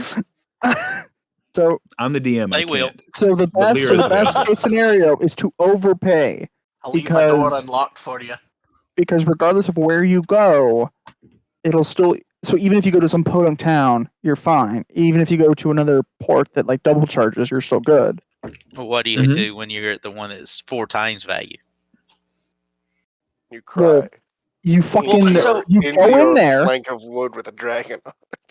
So
I'm the DM.
They
I
will.
can't.
so the
But Lyra's
best
available.
case scenario is to overpay
I'll leave my door
Because-
unlocked for you.
because regardless of where you go, it'll still. So even if you go to some podunk town, you're fine. Even if you go to another port that like double charges, you're still good.
What do you
Mhm.
do when you're at the one that's 4 times value?
You cry.
You fucking
so-
you
Into
go in
your
there.
plank of wood with a dragon.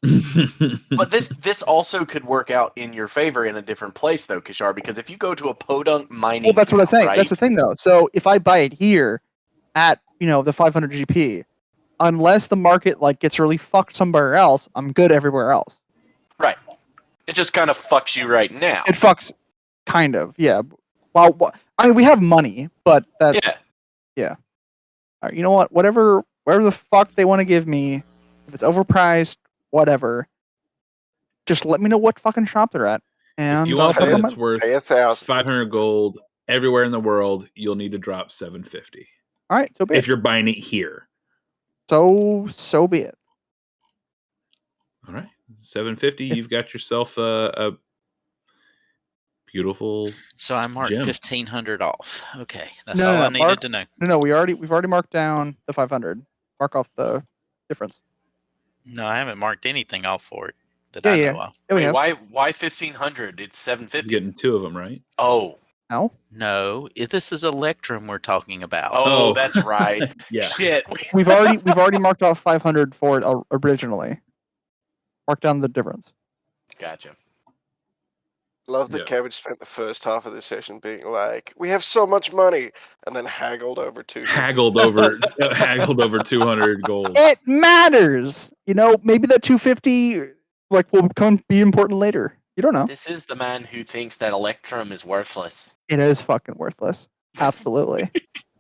But this also could work out in your favor in a different place, though, Ka-shar, because if you go to a podunk mining
Well, that's what I'm
town,
saying.
right?
That's the thing, though. So if I buy it here at the 500 GP, unless the market like gets really fucked somewhere else, I'm good everywhere else.
Right. It just kind of fucks you right now.
It fucks, kind of, yeah. Well, I mean, we have money, but that's
Yeah.
All right, you know what? Whatever the fuck they want to give me, if it's overpriced, whatever. Just let me know what fucking shop they're at, and
if you
I'll
want
put
something
them
that's
in.
worth
Pay 1,000.
500 gold everywhere in the world, you'll need to drop 750
All right, so be
if
it.
you're buying it here.
So be it.
All right, 750. You've got yourself a beautiful.
So I marked
Gem.
1,500 off. Okay, that's
No,
all
no,
I
no,
needed
Mark-
to know.
No, we've already marked down the 500. Mark off the difference.
No, I haven't marked anything off for it that
Yeah,
I
yeah.
know of.
Yeah, we
Wait,
have.
why 1,500? It's
You're
750.
getting 2 of them, right?
Oh,
No, this is Electrum we're talking about.
Oh.
that's right.
Yeah.
Shit.
We've already marked off 500 for it originally. Mark down the difference.
Gotcha.
Love that
Yeah.
Cabbage spent the first half of the session being like, "We have so much money," and then haggled over 250.
haggled over 200 gold.
It matters. Maybe that 250 will be important later. You don't know.
This is the man who thinks that Electrum is worthless.
It is fucking worthless. Absolutely.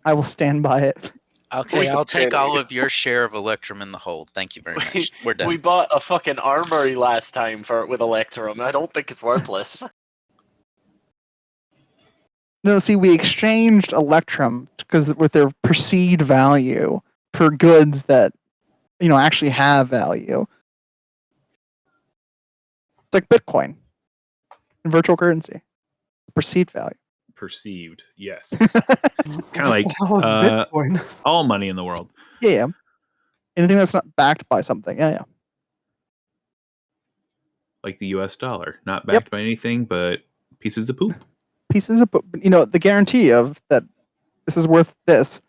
I will stand by it.
Okay,
With
I'll
the
take all
penny.
of your share of Electrum in the hold. Thank you very much. We're done.
We bought a fucking armory last time with Electrum. I don't think it's worthless.
No, see, we exchanged Electrum because with their perceived value for goods that actually have value. It's like Bitcoin and virtual currency. Perceived value.
Perceived, yes. It's kind of like
Bitcoin.
all money in the world.
Yeah. Anything that's not backed by something. Yeah.
Like the US dollar. Not backed by anything but pieces of poop.
Pieces of, the guarantee of that this is worth this.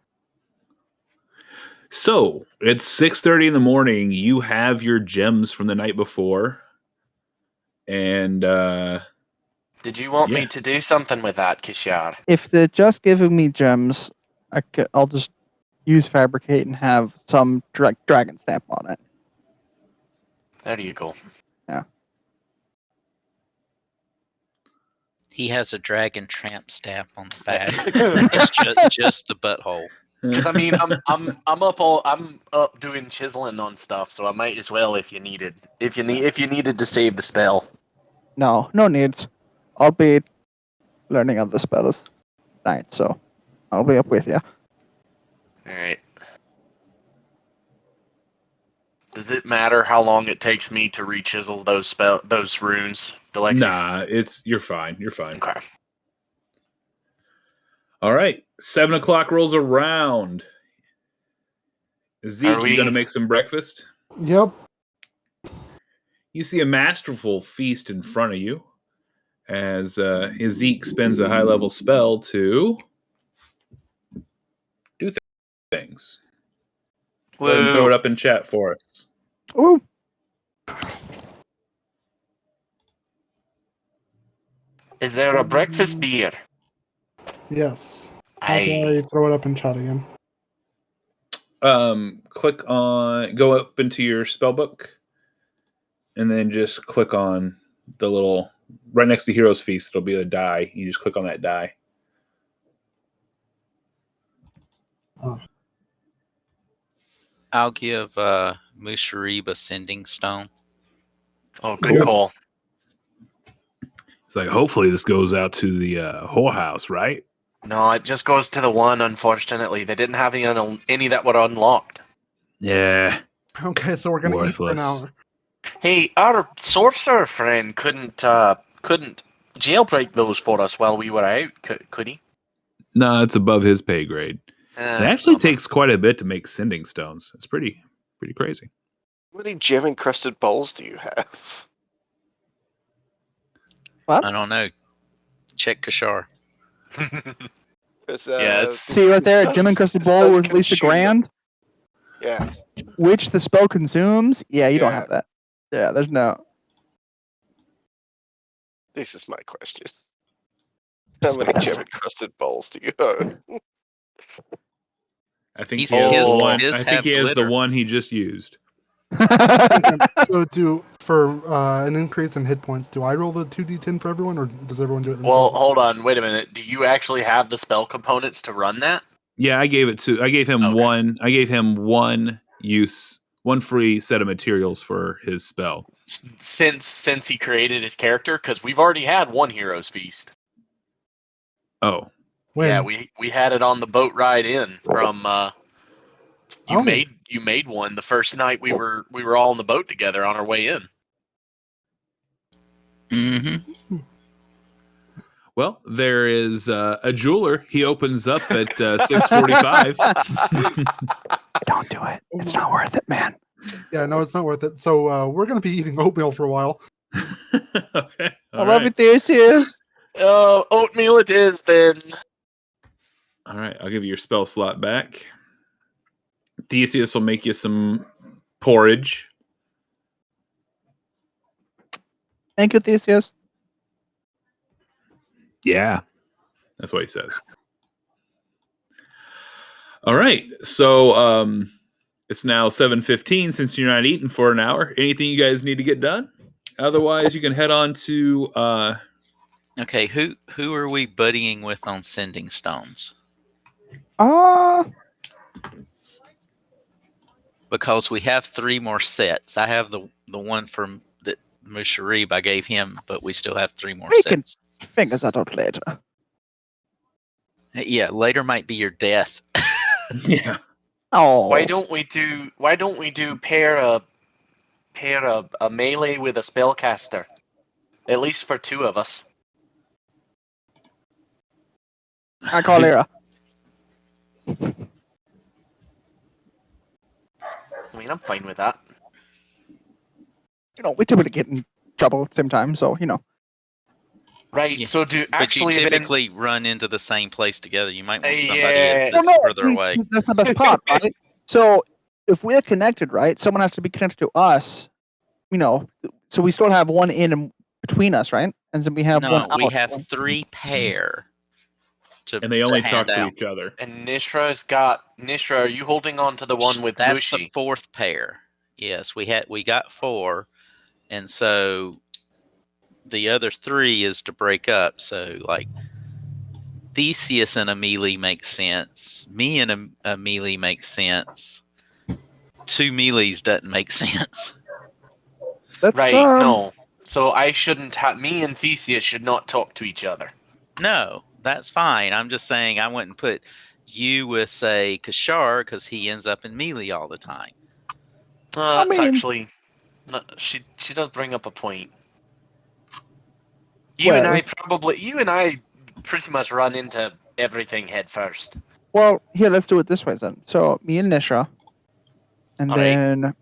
So it's 6:30 in the morning. You have your gems from the night before. And
Did you want
Yeah.
me to do something with that, Ka-shar?
If they're just giving me gems, I'll just use fabricate and have some dragon stamp on it.
There you go.
He has a dragon tramp stamp on the back. It's just the butthole.
Because I mean, I'm up doing chiseling on stuff, so I might as well if you needed to save the spell.
No needs. I'll be learning on the spells tonight, so I'll be up with you.
All right. Does it matter how long it takes me to re-chisel those runes, Alexis?
Nah, you're fine. You're fine.
Okay.
All right, 7 o'clock rolls around. Zeke, you gonna make some breakfast?
Yep.
You see a masterful feast in front of you as Zeke spends a high-level spell to do things. Go ahead and throw it up in chat for us.
Ooh.
Is there a breakfast beer?
Yes. How do I throw it up in chat again?
Go up into your spell book, and then just click on the little right next to Hero's Feast. It'll be a die. You just click on that die.
I'll give Musharib a sending stone.
Oh, good call.
It's like, hopefully this goes out to the whorehouse, right?
No, it just goes to the one, unfortunately. They didn't have any that were unlocked.
Yeah.
Okay, so we're gonna eat for an
Worthless.
hour.
Hey, our sorcerer friend couldn't jailbreak those for us while we were out, could he?
No, it's above his pay grade. It actually takes quite a bit to make sending stones. It's pretty crazy.
How many gem-encrusted bowls do you have?
What?
I don't know. Check Ka-shar.
See right there, a gem-encrusted bowl worth at least $1,000.
Yeah.
Which the spell consumes. Yeah, you don't have that. Yeah, there's no.
This is my question. How many gem-encrusted bowls do you own?
I think
His
he has
have
the one he just used.
So for an increase in hit points, do I roll the 2d10 for everyone, or does everyone do it themselves?
Well, hold on, wait a minute. Do you actually have the spell components to run that?
Yeah, I gave him one. I gave him one free set of materials for his spell.
Since he created his character, because we've already had one Hero's Feast.
Oh.
When?
Yeah, we had it on the boat ride in from you made one the first night we were all on the boat together on our way in.
Mm-hmm.
Well, there is a jeweler. He opens up at 6:45.
Don't do it. It's not worth it, man.
Yeah, no, it's not worth it. So we're gonna be eating oatmeal for a while.
Okay.
I love you, Theseus.
Oatmeal it is then.
All right, I'll give you your spell slot back. Theseus will make you some porridge.
Thank you, Theseus.
Yeah, that's what he says. All right, so it's now 7:15. Since you're not eating for an hour, anything you guys need to get done? Otherwise, you can head on to.
Okay, who are we buddying with on sending stones? Because we have 3 more sets. I have the one from that Musharib I gave him, but we still have 3 more
We can
sets.
figure that out later.
Yeah, later might be your death.
Yeah.
Oh.
Why don't we do pair a melee with a spellcaster? At least for 2 of us.
I call Lyra.
I mean, I'm fine with that.
You know, we typically get in trouble at the same time, so you know.
Right.
Yeah,
So
but you typically run into the same place together. You might want somebody
Yeah.
that's further away.
That's the best part, right? So if we're connected, right, someone has to be connected to us. You know, so we still have one in and between us, right? And then we have one out.
We have 3 pair.
And they only
to
talk
hand
to
out.
each other.
And Nishra, are you holding on to the one with
That's
Mushi?
the 4th pair. Yes, we got 4, and so the other 3 is to break up. So like Theseus and Amelie makes sense. Me and Amelie makes sense. 2 melees doesn't make sense.
That's,
Right, no. So me and Theseus should not talk to each other.
No, that's fine. I'm just saying I wouldn't put you with, say, Ka-shar because he ends up in melee all the time.
I
It's
mean-
actually she does bring up a point. You and I pretty much run into everything head first.
Well, here, let's do it this way then. So me and Nisha, and
All right.
then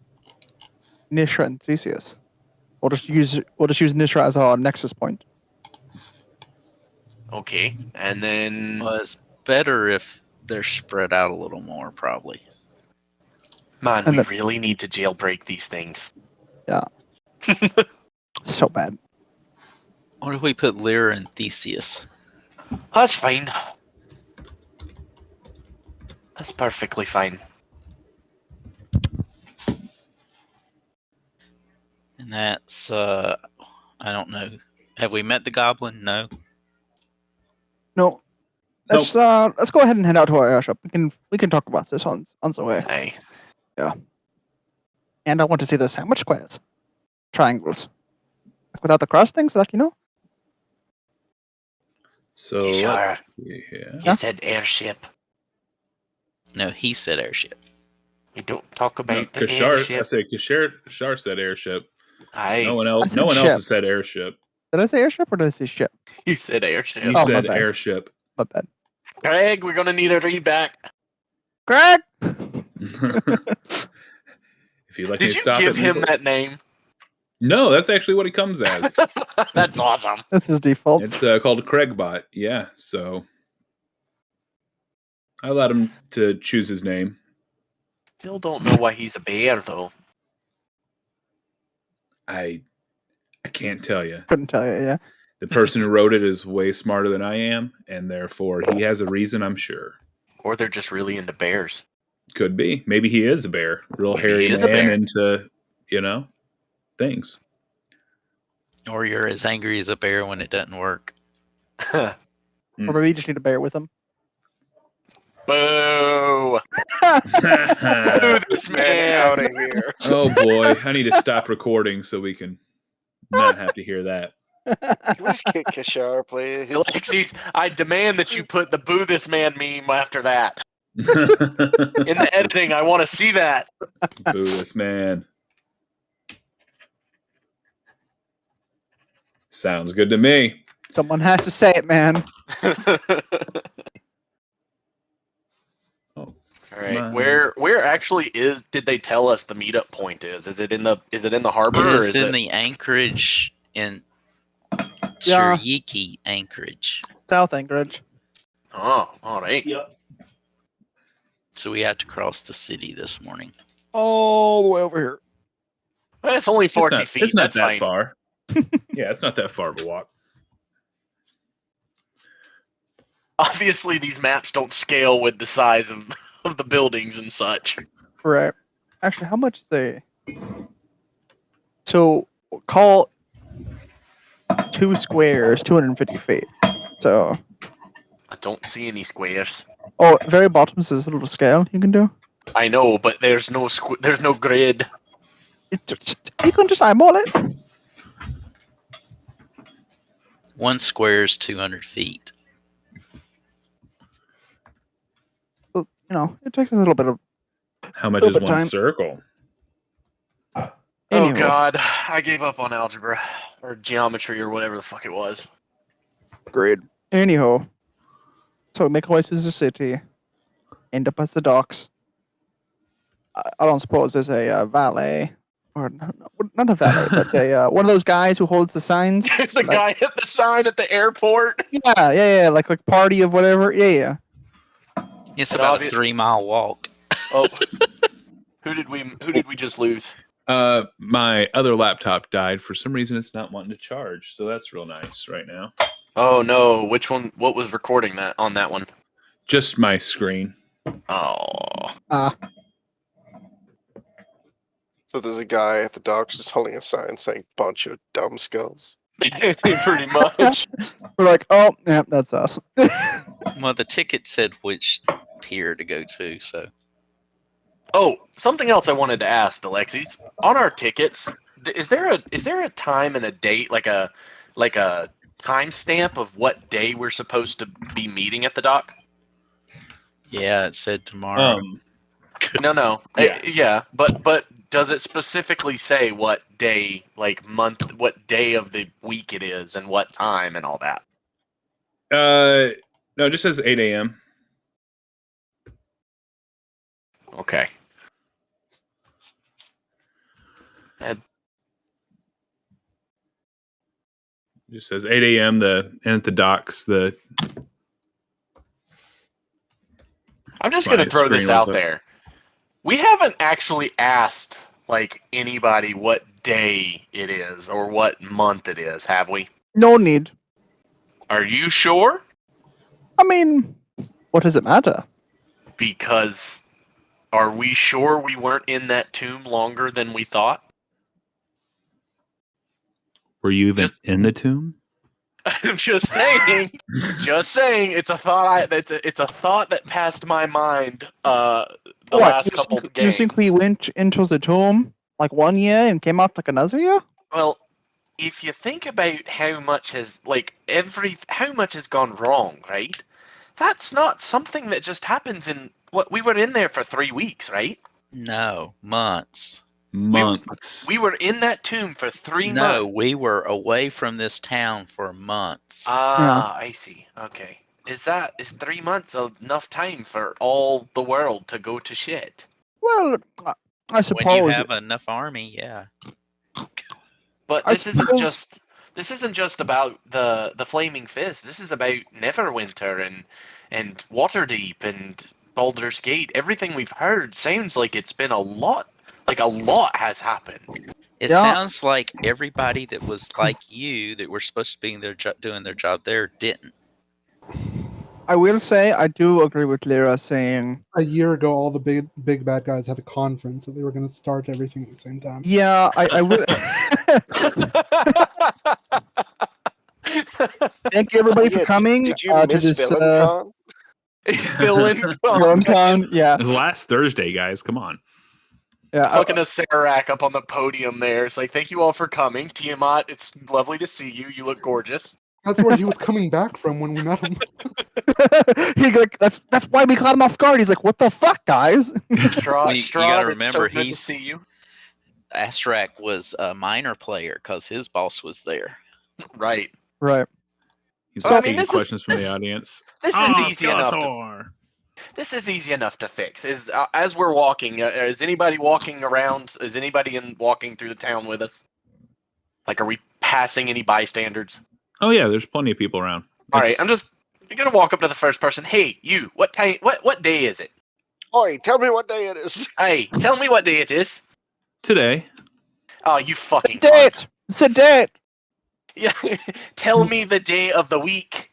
Nisha and Theseus. We'll just use Nisha as our nexus point.
Okay, and then
Well, it's better if they're spread out a little more, probably.
man,
and
we
then-
really need to jailbreak these things.
So bad.
What if we put Lyra and Theseus?
That's fine. That's perfectly fine.
And that's I don't know. Have we met the goblin? No.
No. Let's go ahead and head out to our airship. We can talk about this on the way.
Hey,
And I want to see the sandwich squares, triangles, like without the cross things, like
So
Ka-shar,
let's see here.
you said airship.
No, he said airship.
We don't talk
No,
about the
Ka-shar, I
airship.
said Ka-shar said airship.
Aye,
No one
I
else.
said
No one else
ship.
has said airship.
Did I say airship or did I say ship?
you said airship.
You
Oh, my
said
bad.
airship.
My bad.
Greg, we're gonna need a read back.
Greg.
If you'd like me
Did
to
you
stop
give
it,
him that name?
No, that's actually what he comes as.
That's awesome.
This is default.
It's called Craigbot. Yeah, so I allowed him to choose his name.
Still don't know why he's a bear though.
I can't tell you.
Couldn't tell you. Yeah.
The person who wrote it is way smarter than I am, and therefore he has a reason, I'm sure.
Or they're just really into bears.
Could be. Maybe he is a bear. Real
Maybe
hairy
he is a
man
bear.
into, things.
Or you're as angry as a bear when it doesn't work.
Or maybe you just need to bear with him.
Boo! Boo this
Man, out
man!
of here.
Oh boy, I need to stop recording so we can not have to hear that.
Can we just get Ka-shar, please?
Alexis, I demand that you put the boo this man meme after that. In the editing, I want to see that.
Boo this man. Sounds good to me.
Someone has to say it, man.
Oh,
All right,
My-
where actually did they tell us the meetup point is? Is it in the harbor or
It's
is
in
it
the anchorage in
Yeah.
Cherokee Anchorage.
South Anchorage.
Oh, all right.
So we have to cross the city this morning.
All the way over here.
Well, it's only 40 feet.
It's not
That's
that
fine.
far. Yeah, it's not that far of a walk.
Obviously, these maps don't scale with the size of the buildings and such.
Right. Actually, how much is a? So call 2 squares 250 feet. So
I don't see any squares.
very bottom is a little scale you can do.
I know, but there's no grid.
You can just eyeball it.
1 square is 200 feet.
It takes a little bit of.
How much
Little
is
bit
one
time.
circle?
Oh
Anywho.
God, I gave up on algebra or geometry or whatever the fuck it was.
Agreed. Anyhow, so make our way through the city, end up at the docks. I don't suppose there's a valet, or not a valet, but a one of those guys who holds the signs.
There's a
Like-
guy at the sign at the airport.
Yeah, like party of whatever. Yeah.
It's
And
about a
obvi-
3-mile walk.
Oh, who did we just lose?
My other laptop died. For some reason, it's not wanting to charge. So that's real nice right now.
Oh no, which one? What was recording that on that one?
Just my screen.
Oh,
So there's a guy at the docks just holding a sign saying "bunch of dumb skulls."
pretty much.
We're like, oh, yeah, that's us.
Well, the ticket said which pier to go to, so
Oh, something else I wanted to ask, Alexis. On our tickets, is there a time and a date, like a timestamp of what day we're supposed to be meeting at the dock?
yeah, it said tomorrow.
No.
Yeah.
Yeah, but does it specifically say what day, like month, what day of the week it is, and what time, and all that?
No, it just says 8 a.m.
Okay.
It just says 8 a.m. And at the docks,
I'm just gonna throw this out there. We haven't actually asked like anybody what day it is or what month it is, have we?
No need.
Are you sure?
I mean, what does it matter?
Because are we sure we weren't in that tomb longer than we thought?
Were you even in the tomb?
I'm just saying. Just saying. It's a thought. It's a thought that passed my mind. The last couple games.
You think we went into the tomb like 1 year and came out like another year?
Well, if you think about how much has how much has gone wrong, right? That's not something that just happens in what we were in there for 3 weeks, right?
No, months.
Months.
We were in that tomb for 3 months.
No, we were away from this town for months.
Ah, I see. Okay. Is 3 months enough time for all the world to go to shit?
Well, I suppose.
When you have enough army, yeah.
But this isn't just about the Flaming Fist. This is about Neverwinter and Waterdeep and Baldur's Gate. Everything we've heard sounds like it's been a lot. Like a lot has happened.
It sounds like everybody that was like you that were supposed to be in doing their job there didn't.
I will say I do agree with Lyra saying
a year ago all the big bad guys had a conference that they were going to start everything at the same time.
Yeah, I will. Thank you everybody for coming.
Did you miss
to this
VillainCon?
VillainCon? Yeah.
It was last Thursday, guys. Come on.
Yeah.
Fucking a Sarac up on the podium there. It's like, thank you all for coming. Tiamat, it's lovely to see you. You look gorgeous.
That's where he was coming back from when we met him.
That's why we caught him off guard. He's like, "What the fuck, guys?"
Straw,
you gotta
it's
remember,
so good to see you.
Astrak was a minor player because his boss was there.
Right.
Right.
He's
So, I
taking
mean,
questions from the audience.
This is easy enough.
Skeletor.
This is easy enough to fix. As we're walking, is anybody walking around? Is anybody walking through the town with us? Like, are we passing any bystanders?
Oh yeah, there's plenty of people around.
All right, I'm gonna walk up to the first person. Hey, you. What day is it?
Oi, tell me what day it is.
Hey, tell me what day it is.
Today.
Oh, you fucking
date. It's a date.
Yeah, tell me the day of the week.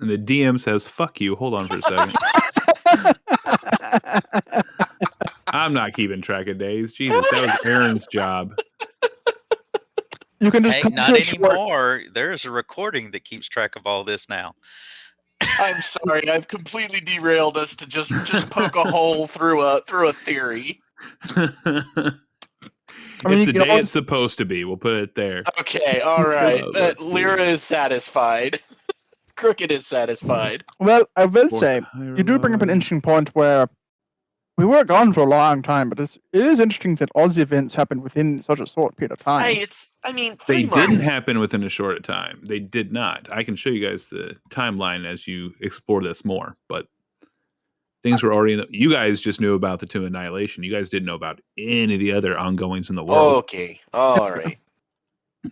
And the DM says, "Fuck you." Hold on for a second. I'm not keeping track of days. Jesus, that was Aaron's job.
You can just
Hey,
come
not
to
anymore. There's a recording that keeps track of all this now.
I'm sorry, I've completely derailed us to just poke a hole through a theory.
It's the day it's supposed to be. We'll put it there.
Okay, all right. Lyra is satisfied. Crooked is satisfied.
Well, I will say, you do bring up an interesting point where we were gone for a long time, but it is interesting that all the events happened within such a short period of time.
Hey,
they didn't happen within a short time. They did not. I can show you guys the timeline as you explore this more, but things were already you guys just knew about the Tomb of Annihilation. You guys didn't know about any of the other ongoings in the world.
Okay. All right.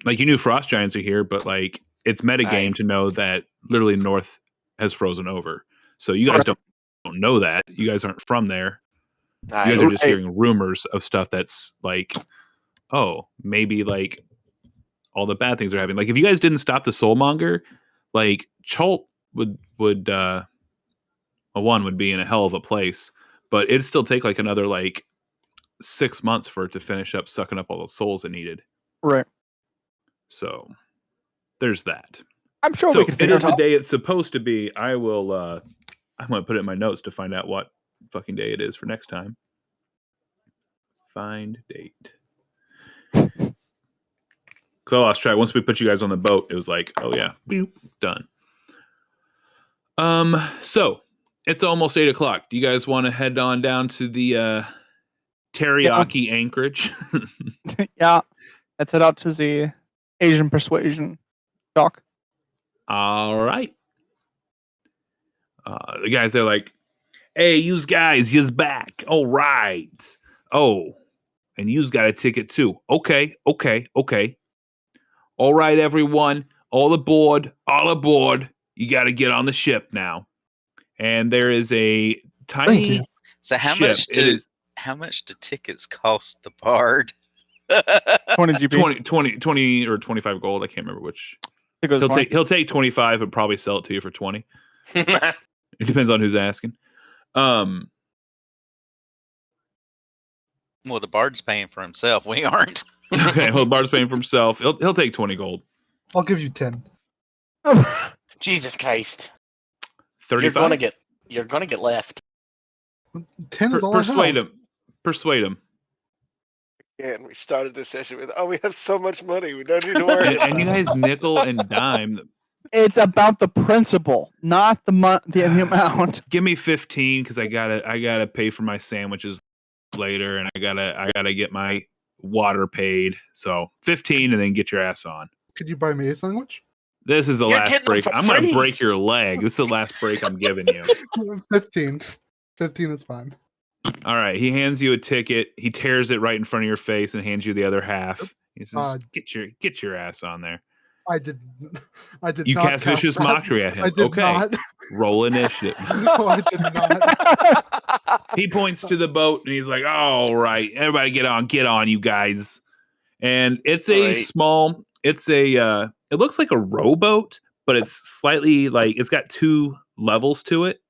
Like, you knew frost giants are here, but like, it's metagame to know that literally North has frozen over. So you guys don't know that. You guys aren't from there. You guys are just hearing rumors of stuff that's like, oh, maybe like all the bad things are happening. Like, if you guys didn't stop the Soulmonger, like Chult would be in a hell of a place, but it'd still take like another like 6 months for it to finish up sucking up all the souls it needed.
Right.
So there's that.
I'm sure
so
we can
it
figure
is
it out.
the day it's supposed to be. I will I'm gonna put it in my notes to find out what fucking day it is for next time. Find date. Because I lost track. Once we put you guys on the boat, it was like, oh yeah, boop, done. So it's almost 8 o'clock. Do you guys want to head on down to the teriyaki anchorage?
Yeah. Let's head out to the Asian persuasion dock.
All right. The guys are like, hey, yous guys, yous back. All right. Oh, and yous got a ticket too. Okay. All right, everyone. All aboard. You got to get on the ship now. And there is a
Thank
tiny
you.
So how
ship.
how much do tickets cost the bard?
20 GP.
20 or 25 gold. I can't remember which.
It goes 20.
He'll take 25 and probably sell it to you for 20. It depends on who's asking.
Well, the bard's paying for himself. We aren't.
Okay, well, Bard's paying for himself. He'll take 20 gold.
I'll give you 10.
Jesus Christ.
35.
You're gonna get left.
10 is all I
Persuade
have.
him. Persuade him.
And we started this session with, we have so much money. We don't need to worry.
And you guys nickel and dime.
It's about the principle, not the amount.
Give me 15 because I gotta pay for my sandwiches later, and I gotta get my water paid. So 15, and then get your ass on.
Could you buy me a sandwich?
This is the
You're
last
getting
break.
them for
I'm gonna
free.
break your leg. This is the last break I'm giving you.
15. 15 is fine.
All right. He hands you a ticket. He tears it right in front of your face and hands you the other half. He says, "Get your ass on there."
I did
You
not
cast vicious
that.
mockery at him.
I did
Okay.
not.
Roll initiative.
No, I did not.
He points to the boat and he's like, "All right, everybody get on, you guys." And it's a
Right.
small, it looks like a rowboat, but it's slightly like it's got 2 levels to it.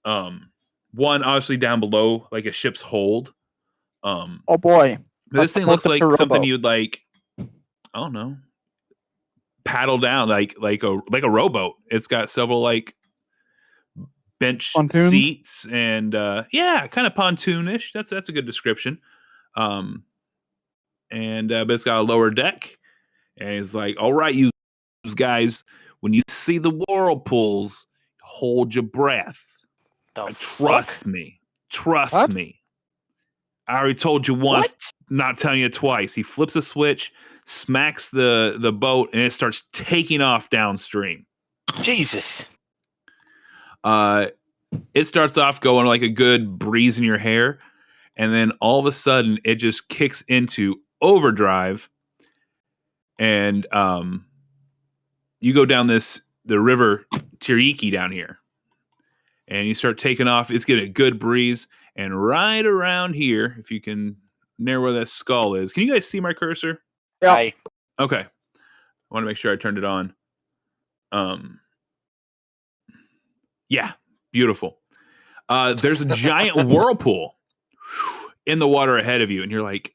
One obviously down below, like a ship's hold.
Oh boy.
But this thing looks
Look at
like
the
something
rowboat.
you'd like, I don't know, paddle down like a rowboat. It's got several like bench
Pontoons?
seats and yeah, kind of pontoonish. That's a good description. But it's got a lower deck, and he's like, "All right, you guys, when you see the whirlpools, hold your breath. Trust me.
What?
Me. I already told you once, not telling you twice." He flips a switch, smacks the boat, and it starts taking off downstream.
Jesus.
It starts off going like a good breeze in your hair, and then all of a sudden it just kicks into overdrive, and you go down the river Tiriki down here, and you start taking off. It's getting a good breeze, and right around here, if you can near where that skull is, can you guys see my cursor?
Yeah.
Aye.
Okay, I want to make sure I turned it on. Yeah, beautiful. There's a giant whirlpool in the water ahead of you, and you're like,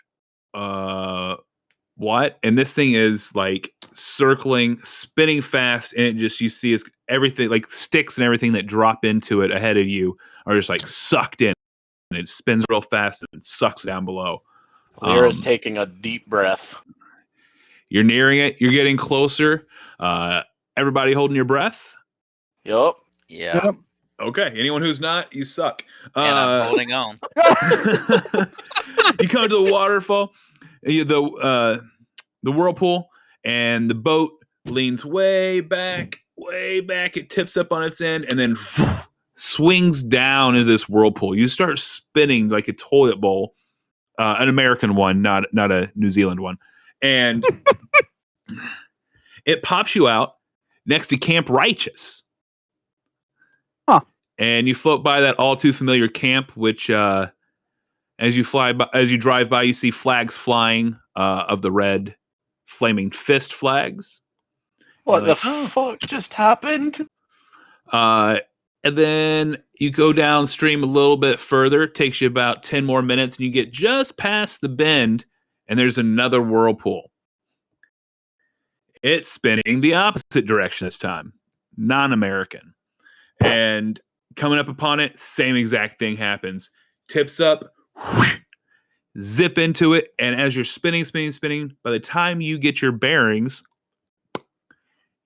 what? And this thing is like circling, spinning fast, and you see is everything, like sticks and everything that drop into it ahead of you are just like sucked in, and it spins real fast and it sucks down below.
Lyra's taking a deep breath.
You're nearing it. You're getting closer. Everybody holding your breath.
Yup.
Yeah.
Yep.
Okay. Anyone who's not, you suck.
And I'm holding on.
You come to the waterfall, the whirlpool, and the boat leans way back. It tips up on its end, and then swings down into this whirlpool. You start spinning like a toilet bowl, an American one, not a New Zealand one, and it pops you out next to Camp Righteous.
Huh.
And you float by that all too familiar camp, which as you drive by, you see flags flying of the red flaming fist flags.
What
You're
the
like,
fuck just happened?
And then you go downstream a little bit further. It takes you about 10 more minutes, and you get just past the bend, and there's another whirlpool. It's spinning the opposite direction this time, non-American. And coming up upon it, same exact thing happens. Tips up, whoosh, zip into it, and as you're spinning, by the time you get your bearings,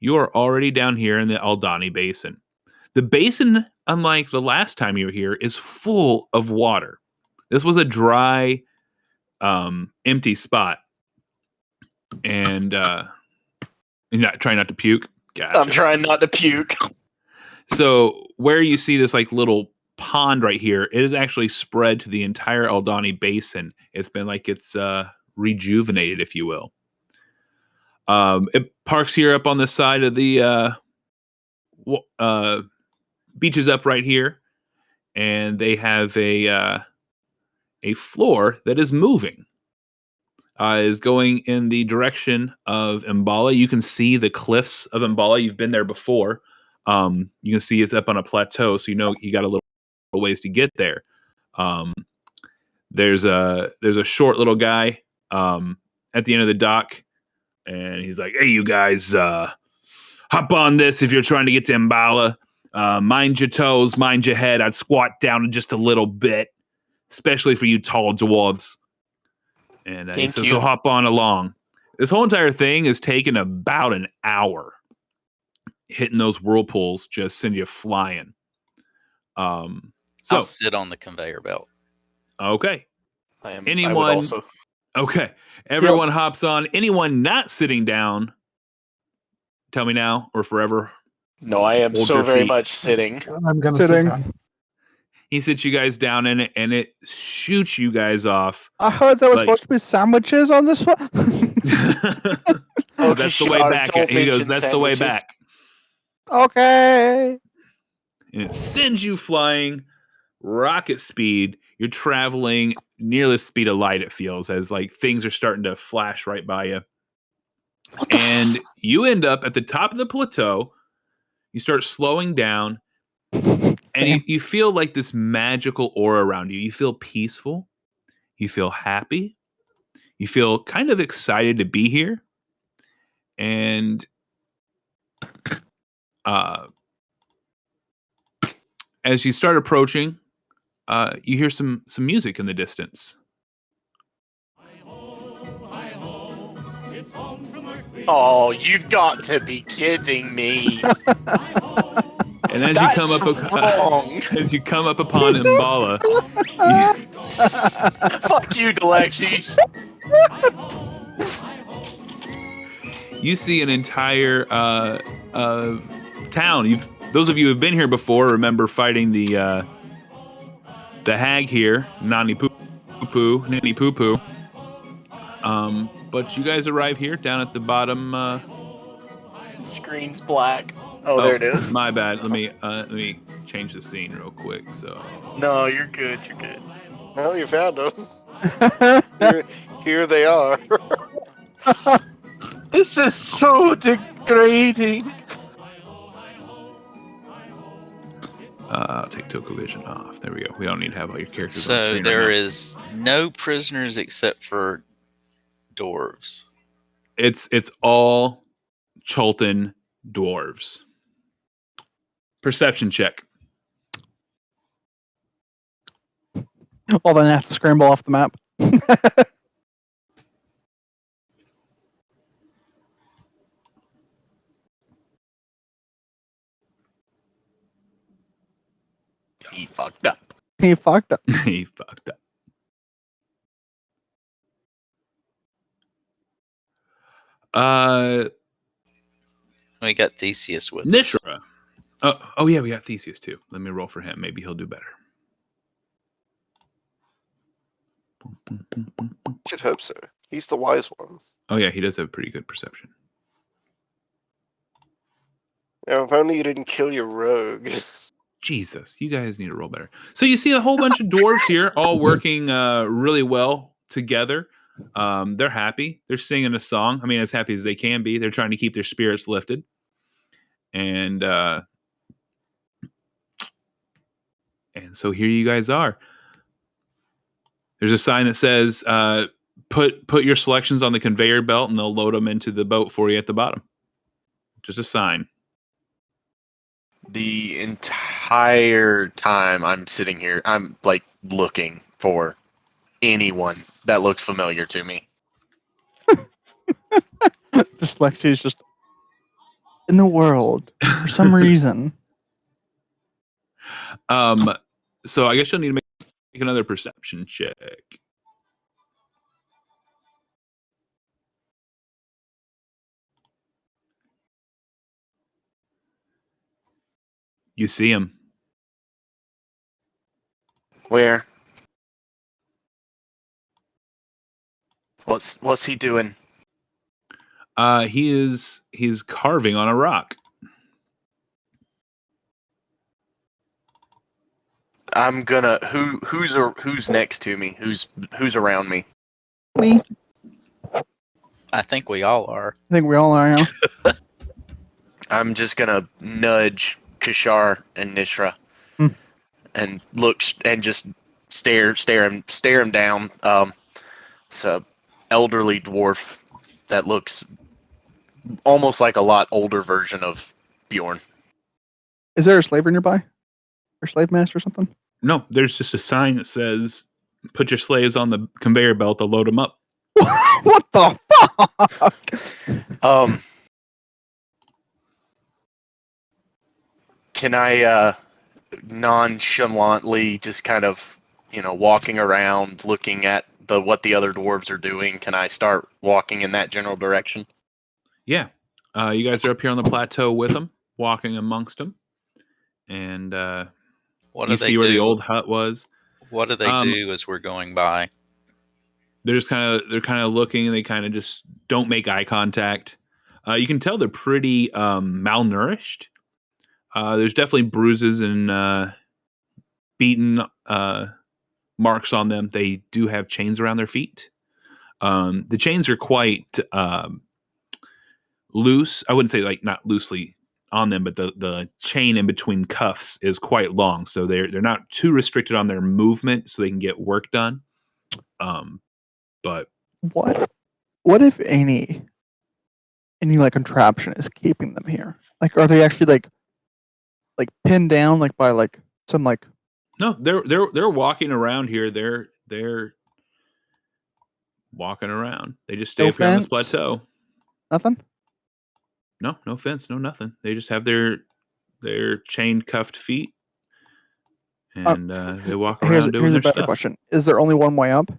you are already down here in the Aldani Basin. The basin unlike the last time you were here, is full of water. This was a dry, empty spot. And you're trying not to puke? Gotcha.
I'm trying not to puke.
So where you see this like little pond right here, it is actually spread to the entire Aldani Basin. It's been like it's rejuvenated, if you will. It parks here up on the side of the beaches up right here, and they have a floor that is moving. Is going in the direction of Mbala. You can see the cliffs of Mbala. You've been there before. You can see it's up on a plateau, so you know you got a little ways to get there. There's a short little guy at the end of the dock, and he's like, "Hey, you guys, hop on this if you're trying to get to Mbala. Mind your toes, mind your head. I'd squat down just a little bit, especially for you tall dwarves." And he says, "So hop on along." This whole entire thing is taking about an hour. Hitting those whirlpools just send you flying. So
I'll sit on the conveyor belt.
Okay.
I would
Anyone?
also.
Okay. Everyone hops on. Anyone not sitting down? Tell me now or forever.
No, I am
Hold
so
your
very
feet.
much sitting.
I'm gonna
Sitting.
sit down.
He sits you guys down in it, and it shoots you guys off.
I heard there was
Like-
supposed to be sandwiches on this one.
Oh, that's the way
Ka-shar,
back.
don't
He goes,
mention
"That's the way
sandwiches."
back."
Okay.
And it sends you flying rocket speed. You're traveling near the speed of light, it feels, as like things are starting to flash right by you. And you end up at the top of the plateau. You start slowing down, and you feel like this magical aura around you. You feel peaceful. You feel happy. You feel kind of excited to be here. And as you start approaching, you hear some music in the distance.
Oh, you've got to be kidding me.
And as
That's
you come up,
wrong.
as you come up upon Mbala,
Fuck you, Delexis.
you see an entire town. Those of you who've been here before remember fighting the hag here, Nani Poo Poo. But you guys arrive here down at the bottom.
Screen's black. Oh, there it is.
My bad. Let me change the scene real quick. So
No, you're good. You're good.
Well, you found them. Here they are.
This is so degrading.
I'll take Toku Vision off. There we go. We don't need to have all your characters on
So
screen
there
right now.
is no prisoners except for dwarves.
It's all Cholton dwarves. Perception check.
Well, then I have to scramble off the map.
He fucked up.
He fucked up.
He fucked up.
We got Theseus with us.
Nishra. Oh yeah, we got Theseus too. Let me roll for him. Maybe he'll do better.
Should hope so. He's the wise one.
Oh yeah, he does have pretty good perception.
Now, if only you didn't kill your rogue.
Jesus, you guys need to roll better. So you see a whole bunch of dwarves here, all working really well together. They're happy. They're singing a song. I mean, as happy as they can be. They're trying to keep their spirits lifted. And so here you guys are. There's a sign that says, "Put your selections on the conveyor belt, and they'll load them into the boat for you at the bottom." Just a sign.
The entire time I'm sitting here, I'm like looking for anyone that looks familiar to me.
Dyslexia's just in the world for some reason.
So I guess you'll need to make another perception check. You see him.
Where? What's he doing?
He's carving on a rock.
I'm gonna who's next to me? Who's around me?
Me.
I think we all are.
I think we all are now.
I'm just gonna nudge Ka-shar and Nishra, and look and just stare him down. It's a elderly dwarf that looks almost like a lot older version of Bjorn.
Is there a slaver nearby? Or slave master or something?
No, there's just a sign that says, "Put your slaves on the conveyor belt to load them up."
What the fuck?
Can I nonchalantly just kind of, walking around looking at what the other dwarves are doing, can I start walking in that general direction?
Yeah. You guys are up here on the plateau with them, walking amongst them. And
What
you
do they
see where the
do?
old hut was.
What do they do as we're going by?
They're kind of looking, and they kind of just don't make eye contact. You can tell they're pretty malnourished. There's definitely bruises and beaten marks on them. They do have chains around their feet. The chains are quite loose. I wouldn't say like not loosely on them, but the chain in between cuffs is quite long, so they're not too restricted on their movement, so they can get work done. But
what if any like contraption is keeping them here? Like, are they actually like pinned down like by like some like?
No, they're walking around here. They're walking around. They just stay
No
up here on this
fence?
plateau.
Nothing?
No fence, no nothing. They just have their chain cuffed feet, and they walk around doing
Here's a
their
better
stuff.
question: is there only one way up?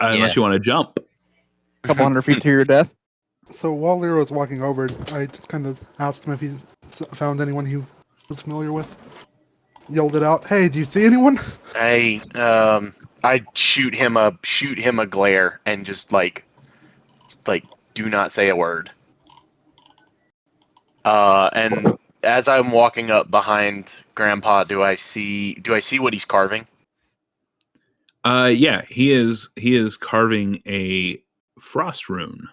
Unless you want to jump.
A couple hundred feet to your death.
So while Lyra was walking over, I just kind of asked him if he's found anyone he was familiar with. Yelled it out. Hey, do you see anyone?
I shoot him a glare and just like do not say a word. And as I'm walking up behind Grandpa, do I see what he's carving?
Yeah, he is carving a frost rune.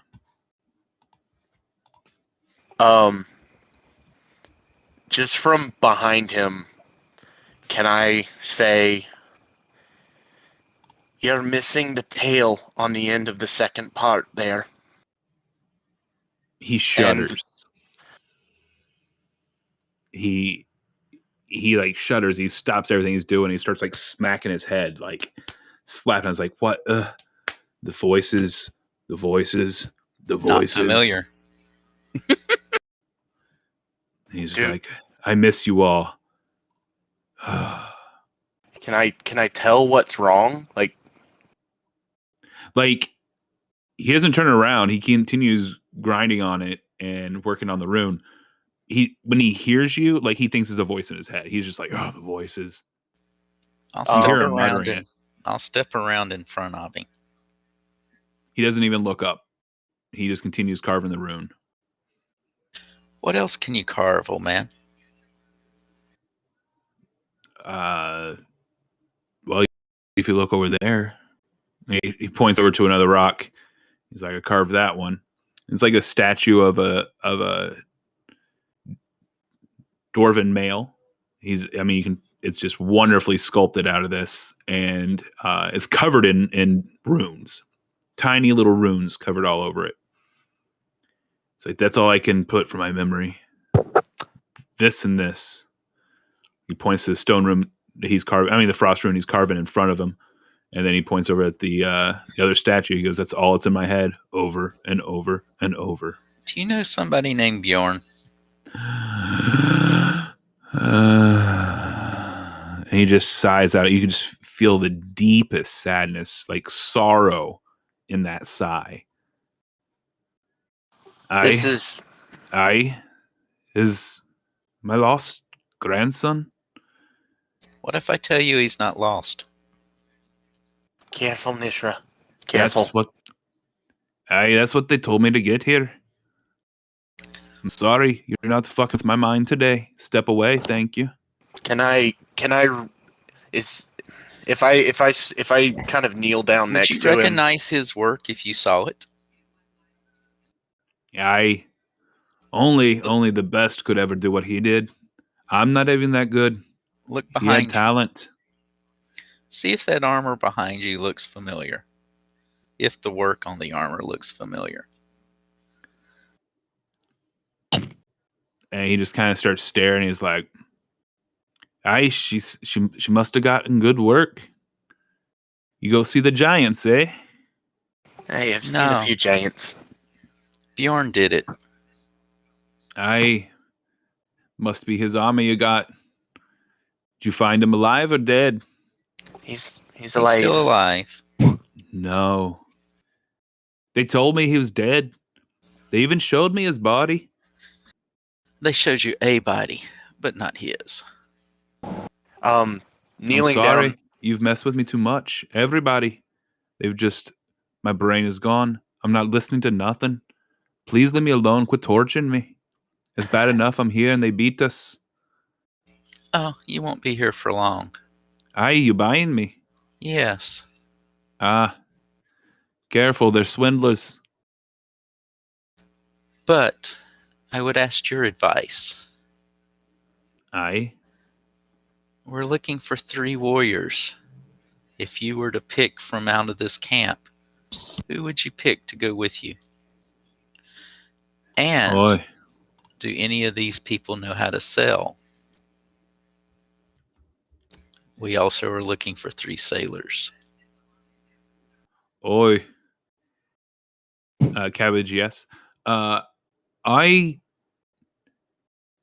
Just from behind him, can I say, you're missing the tail on the end of the second part there?
He shudders. He like shudders. He stops everything he's doing. He starts like smacking his head, like slapping. I was like, "What? The voices, the voices, the voices."
Not familiar.
He's like, "I miss you all."
Can I tell what's wrong? Like
he doesn't turn around. He continues grinding on it and working on the rune. When he hears you, like he thinks it's a voice in his head. He's just like, "Oh, the voices."
I'll
You
step
hear him
around
muttering
and
it.
I'll step around in front of him.
He doesn't even look up. He just continues carving the rune.
What else can you carve, old man?
Well, if you look over there, he points over to another rock. He's like, "I carved that one." It's like a statue of a dwarven male. It's just wonderfully sculpted out of this, and it's covered in runes, tiny little runes covered all over it. It's like, that's all I can put for my memory. This and this. He points to the stone room he's carving. I mean, the frost rune he's carving in front of him, and then he points over at the other statue. He goes, "That's all that's in my head, over and over and over."
Do you know somebody named Bjorn?
And he just sighs out. You can just feel the deepest sadness, like sorrow in that sigh.
This
I
is
is my lost grandson.
What if I tell you he's not lost?
careful, Nishra. Careful.
That's what they told me to get here. I'm sorry, you're not fucking with my mind today. Step away, thank you.
Can I is if I kind of kneel down
Would you
next to him?
recognize his work if you saw it?
Only the best could ever do what he did. I'm not even that good.
Look
He had
behind you.
talent.
See if that armor behind you looks familiar. If the work on the armor looks familiar.
And he just kind of starts staring. He's like, she must have gotten good work. You go see the giants, eh?
Hey, I've seen a few giants.
Bjorn did it.
Must be his army you got. Did you find him alive or dead?
He's
He's
alive.
still alive.
No. They told me he was dead. They even showed me his body.
They showed you a body, but not his.
Kneeling
I'm sorry.
down.
You've messed with me too much. Everybody. My brain is gone. I'm not listening to nothing. Please leave me alone. Quit torturing me. It's bad enough I'm here and they beat us.
Oh, you won't be here for long.
You buying me?
Yes.
Careful, they're swindlers.
But I would ask your advice.
Aye.
We're looking for 3 warriors. If you were to pick from out of this camp, who would you pick to go with you? And
Oi.
do any of these people know how to sell? We also are looking for 3 sailors.
Oi. Cabbage, yes. I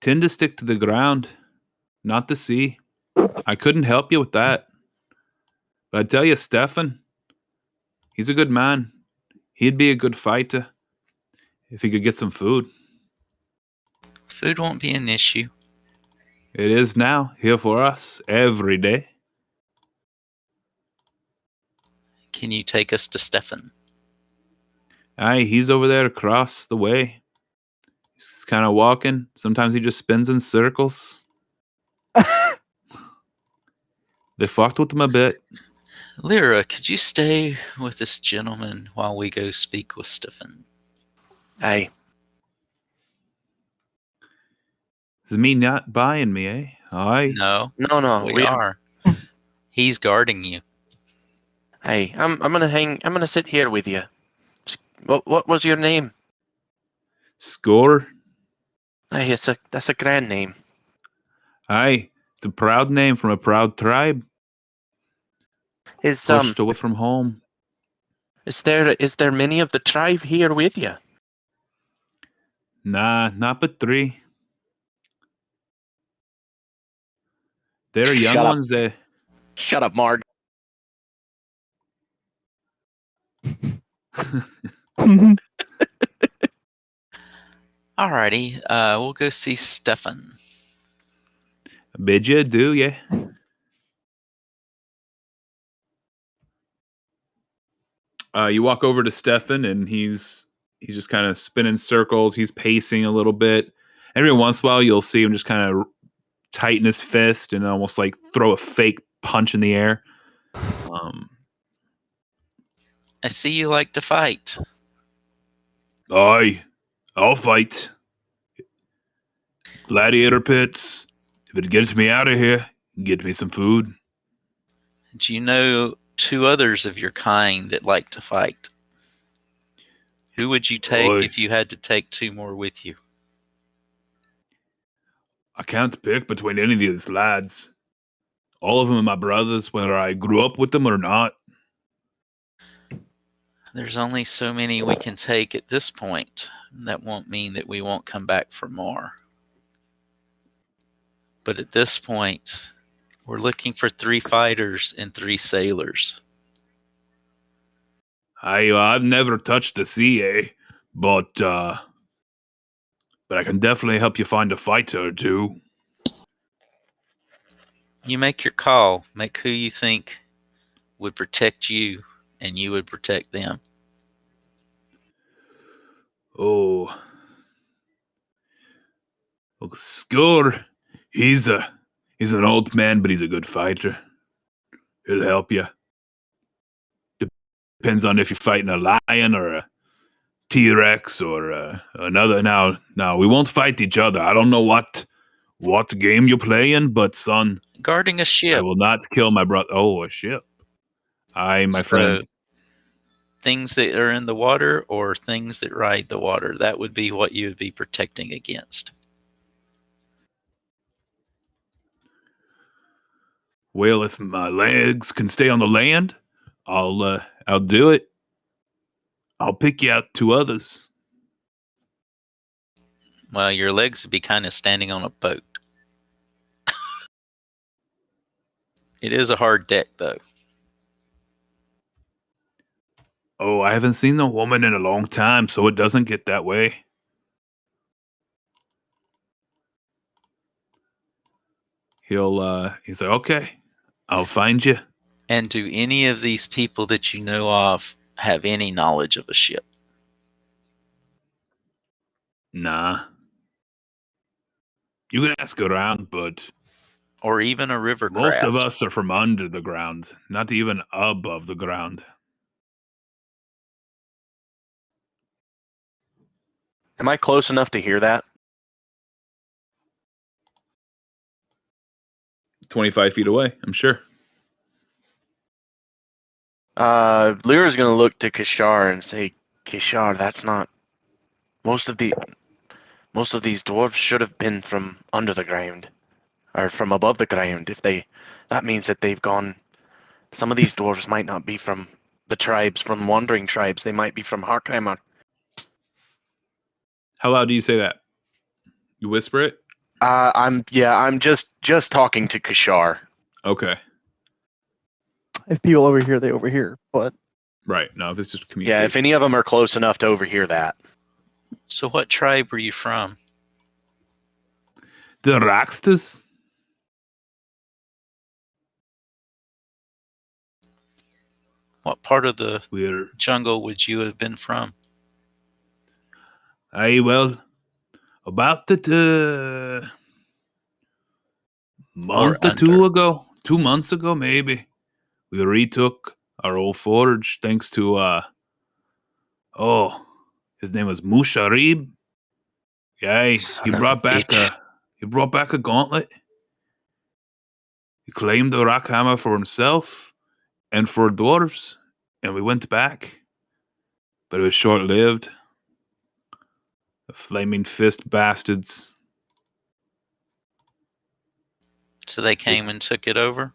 tend to stick to the ground, not the sea. I couldn't help you with that. But I tell you, Stefan, he's a good man. He'd be a good fighter if he could get some food.
Food won't be an issue.
It is now, here for us, every day.
Can you take us to Stefan?
Aye, he's over there across the way. He's kind of walking. Sometimes he just spins in circles. They fucked with him a bit.
Lyra, could you stay with this gentleman while we go speak with Stefan?
Hey.
Is me not buying me, eh? Aye.
No,
No.
we are. He's guarding you.
Hey, I'm gonna sit here with you. What was your name?
Score.
Hey, that's a grand name.
Aye. It's a proud name from a proud tribe.
Is
Pushed away from home.
is there many of the tribe here with you?
Nah, not but 3. They're young
Shut up.
ones there.
Shut up, Marg.
Alrighty, we'll go see Stefan.
Bid you do, yeah. You walk over to Stefan, and he's just kind of spinning circles. He's pacing a little bit. Every once in a while, you'll see him just kind of tighten his fist and almost like throw a fake punch in the air.
I see you like to fight.
Aye, I'll fight. Gladiator pits. If it gets me out of here, get me some food.
Do you know 2 others of your kind that like to fight? Who would you take if you had to take 2 more with you?
I can't pick between any of these lads. All of them are my brothers, whether I grew up with them or not.
There's only so many we can take at this point. That won't mean that we won't come back for more. But at this point, we're looking for 3 fighters and 3 sailors.
I've never touched the sea, but I can definitely help you find a fighter or two.
You make your call. Make who you think would protect you, and you would protect them.
Oh, well, Skur, he's an old man, but he's a good fighter. He'll help you. Depends on if you're fighting a lion or a T-Rex or another. Now we won't fight each other. I don't know what game you're playing, but son,
Guarding a
I
ship.
will not kill my brother. Oh, a ship. My friend.
Things that are in the water or things that ride the water. That would be what you would be protecting against.
Well, if my legs can stay on the land, I'll do it. I'll pick you out 2 others.
Well, your legs would be kind of standing on a boat. It is a hard deck, though.
Oh, I haven't seen a woman in a long time, so it doesn't get that way. He's like, okay, I'll find you.
And do any of these people that you know of have any knowledge of a ship?
Nah. You can ask around, but
Or even a river
most
craft?
of us are from under the ground, not even above the ground.
Am I close enough to hear that?
25 feet away, I'm sure.
Lyra's gonna look to Ka-shar and say, Ka-shar, that's not. Most of these dwarves should have been from under the ground, or from above the ground. That means that they've gone. Some of these dwarves might not be from the tribes, from wandering tribes. They might be from Harkheimer.
How loud do you say that? You whisper it?
I'm just talking to Ka-shar.
Okay.
If people overhear, they overhear. But
Right. No, if it's just communication.
Yeah, if any of them are close enough to overhear that.
So what tribe were you from?
The Raxtas?
What part of the
We're
jungle would you have been from?
well, about the month or two ago, 2 months ago, maybe, we retook our old forge thanks to his name was Musharib. Yeah, he brought back a gauntlet. He claimed the rock hammer for himself and for dwarves, and we went back, but it was short-lived. The flaming fist bastards.
So they came and took it over?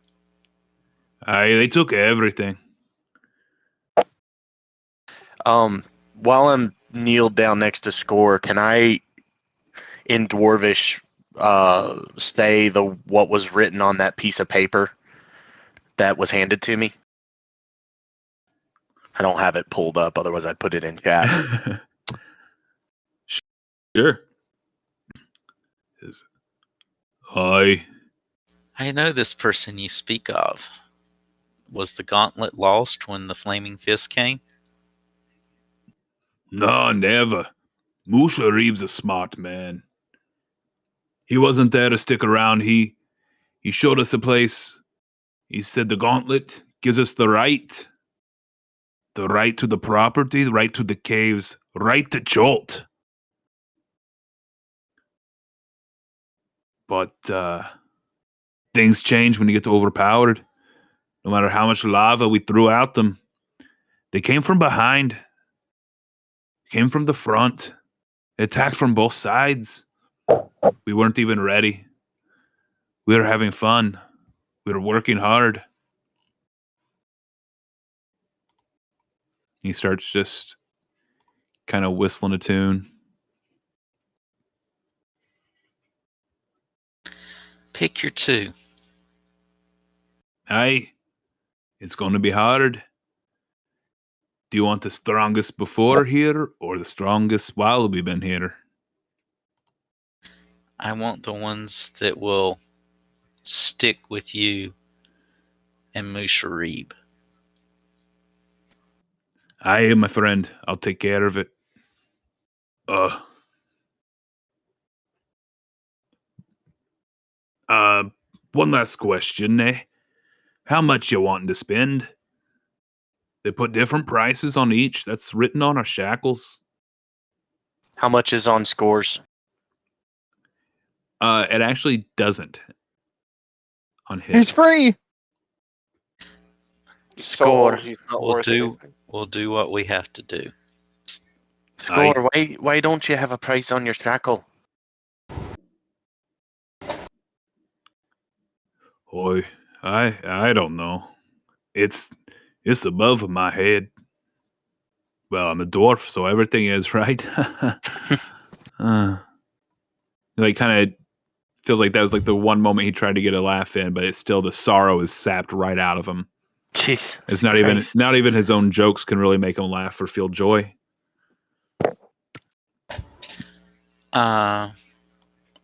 They took everything.
While I'm kneeled down next to Score, can I, in Dwarvish, say what was written on that piece of paper that was handed to me? I don't have it pulled up, otherwise I'd put it in chat.
Sure.
I know this person you speak of. Was the gauntlet lost when the flaming fist came?
No, never. Musharib's a smart man. He wasn't there to stick around. He showed us the place. He said the gauntlet gives us the right to the property, the right to the caves, right to Jolt. But things change when you get overpowered. No matter how much lava we threw at them, they came from behind, came from the front, attacked from both sides. We weren't even ready. We were having fun. We were working hard. He starts just kind of whistling a tune.
Pick your two.
Aye, it's going to be hard. Do you want the strongest before here or the strongest while we've been here?
I want the ones that will stick with you and Musharib.
Aye, my friend. I'll take care of it. One last question, eh? How much you wanting to spend? They put different prices on each. That's written on our shackles.
How much is on scores?
It actually doesn't on his.
He's free.
Score.
He's not worth anything.
We'll do what we have to do.
Score. Why don't you have a price on your shackle?
Oi, I don't know. It's above my head. Well, I'm a dwarf, so everything is, right? Like, kind of feels like that was like the one moment he tried to get a laugh in, but it's still the sorrow is sapped right out of him.
Jeez,
It's not even his own jokes can really make him laugh or feel joy.
I'll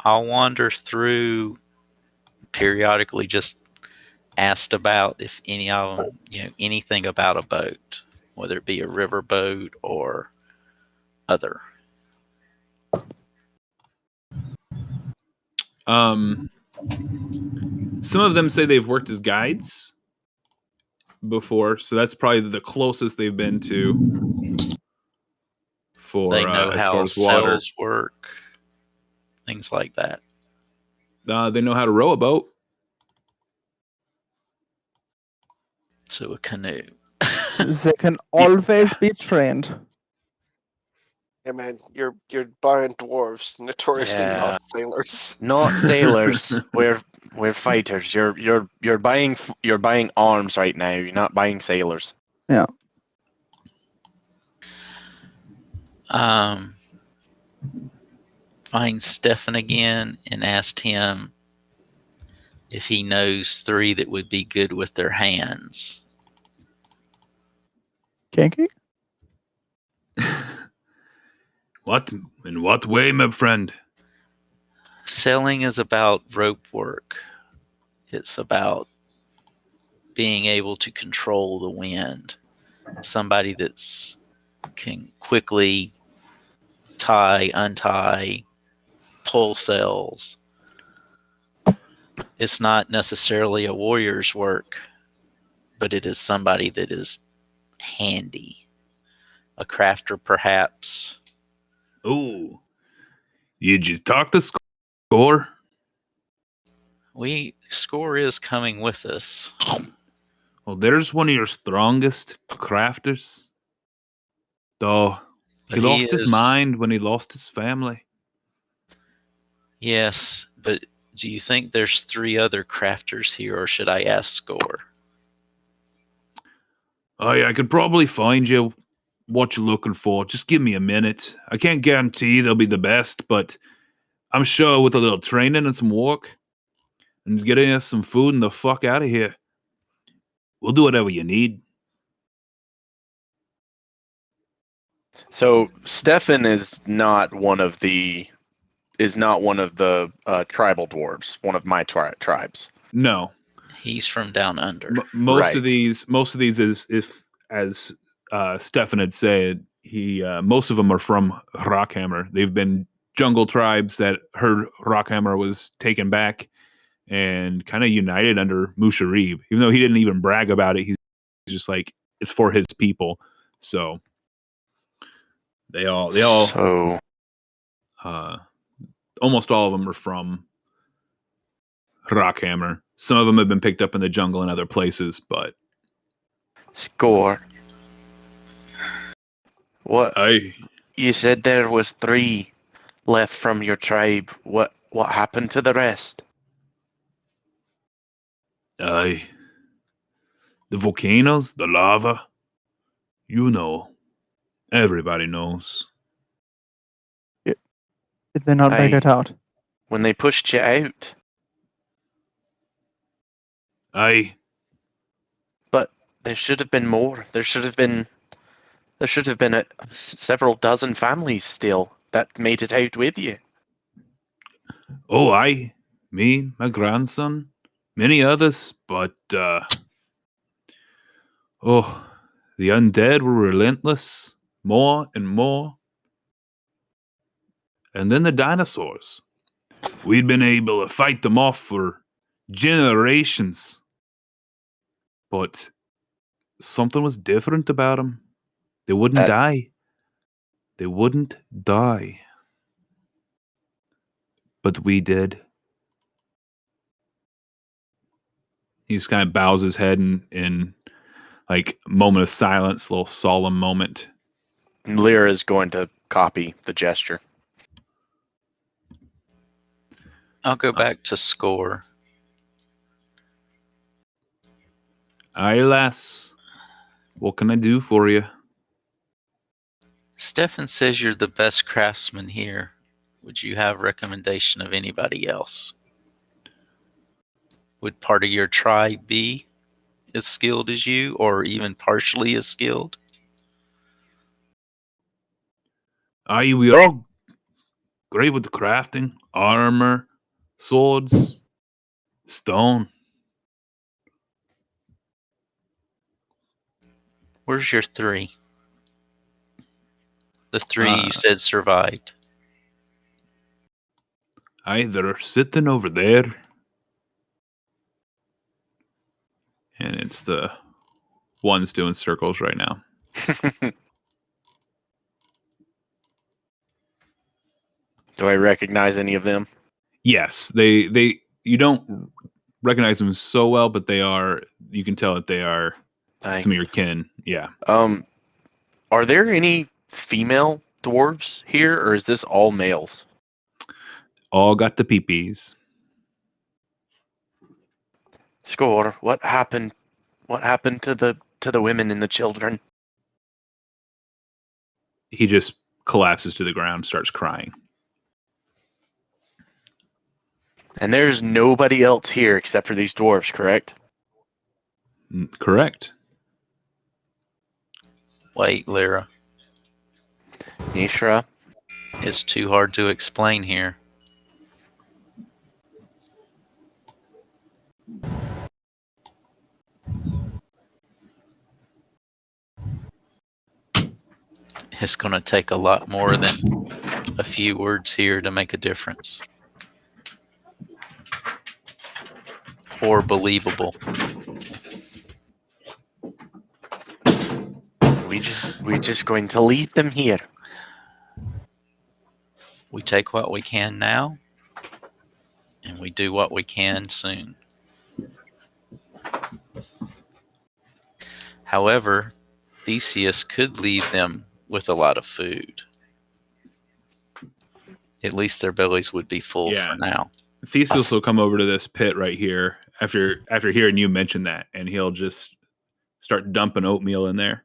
wander through periodically, just asked about if any of them, anything about a boat, whether it be a river boat or other.
Some of them say they've worked as guides before, so that's probably the closest they've been to for
They know
as
how
far as water.
sails work, things like that.
They know how to row a boat.
So a canoe.
They can always be trained.
Yeah, man, you're buying dwarves, notoriously
Yeah.
not sailors.
Not sailors. we're fighters. You're buying arms right now. You're not buying sailors.
Yeah.
Find Stefan again and asked him if he knows 3 that would be good with their hands.
Kinky?
What? In what way, my friend?
Sailing is about rope work. It's about being able to control the wind. Somebody that's can quickly tie, untie, pull sails. It's not necessarily a warrior's work, but it is somebody that is handy. A crafter, perhaps.
Oh, you just talk to Score?
Score is coming with us.
Well, there's one of your strongest crafters. Though
But
he lost his mind when he lost his family.
Yes, but do you think there's 3 other crafters here, or should I ask Score?
I could probably find you what you're looking for. Just give me a minute. I can't guarantee they'll be the best, but I'm sure with a little training and some work and getting us some food and the fuck out of here, we'll do whatever you need.
So Stefan is not one of the tribal dwarves. One of my tribes.
No,
He's from down under.
most of these is, if as Stefan had said, most of them are from Rockhammer. They've been jungle tribes that heard Rockhammer was taken back and kind of united under Musharib. Even though he didn't even brag about it, he's just like, it's for his people. So they all almost all of them are from Rockhammer. Some of them have been picked up in the jungle and other places, but
Score. What?
I
You said there was 3 left from your tribe. What happened to the rest?
the volcanoes, the lava, everybody knows.
Did they not make
Aye.
it out?
When they pushed you out,
Aye.
But there should have been more. There should have been several dozen families still that made it out with you.
Oh, aye. Me, my grandson, many others, but oh, the undead were relentless, more and more. And then the dinosaurs. We'd been able to fight them off for generations. But something was different about them. They wouldn't die. They wouldn't die. But we did. He just kind of bows his head in like moment of silence, little solemn moment.
Lyra is going to copy the gesture.
I'll go back to score.
Aye, lass. What can I do for you?
Stefan says you're the best craftsman here. Would you have recommendation of anybody else? Would part of your tribe be as skilled as you, or even partially as skilled?
Aye, we are all great with the crafting, armor, swords, stone.
Where's your three? The three you said survived.
Aye, they're sitting over there. And it's the ones doing circles right now.
Do I recognize any of them?
Yes, they you don't recognize them so well, but you can tell that they are some of your kin. Yeah.
Are there any female dwarves here, or is this all males?
All got the peepees.
Score. What happened? What happened to the women and the children?
He just collapses to the ground, starts crying.
And there's nobody else here except for these dwarves, correct?
Correct.
Wait, Lyra.
Nishra.
It's too hard to explain here. It's going to take a lot more than a few words here to make a difference. Or believable.
We're just going to leave them here.
We take what we can now, and we do what we can soon. However, Theseus could leave them with a lot of food. At least their bellies would be full for now.
Theseus will come over to this pit right here after hearing you mention that, and he'll just start dumping oatmeal in there.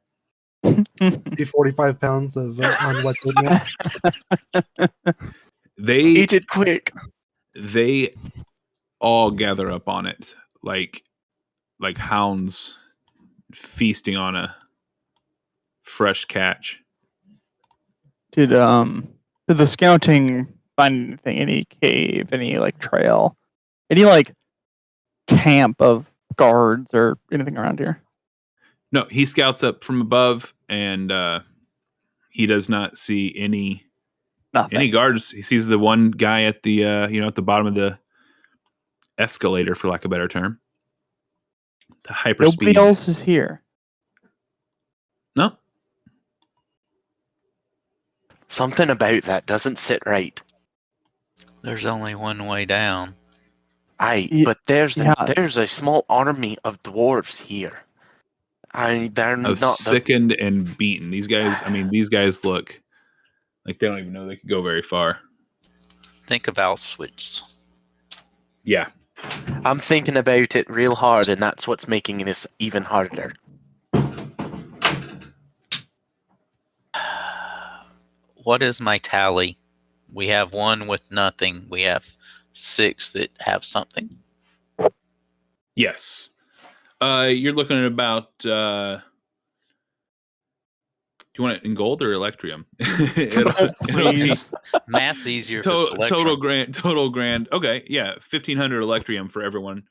45 pounds of unwet oatmeal.
They
eat it quick.
They all gather up on it like hounds feasting on a fresh catch.
Did the scouting find anything? Any cave? Any like trail? Any like camp of guards or anything around here?
No, he scouts up from above, and he does not see any guards. He sees the one guy at the at the bottom of the escalator, for lack of a better term. The hyperspeed.
Nobody else is here.
No.
Something about that doesn't sit right.
There's only one way down.
But there's a small army of dwarves here. They're not
sickened and beaten. These guys look like they don't even know they could go very far.
Think of Auschwitz.
Yeah.
I'm thinking about it real hard, and that's what's making this even harder.
What is my tally? We have one with nothing. We have 6 that have something.
Yes. You're looking at about. Do you want it in gold or electrium? it'll be
Please.
Math's easier if it's
total
electrum.
grand. Okay, yeah, 1,500 electrium for everyone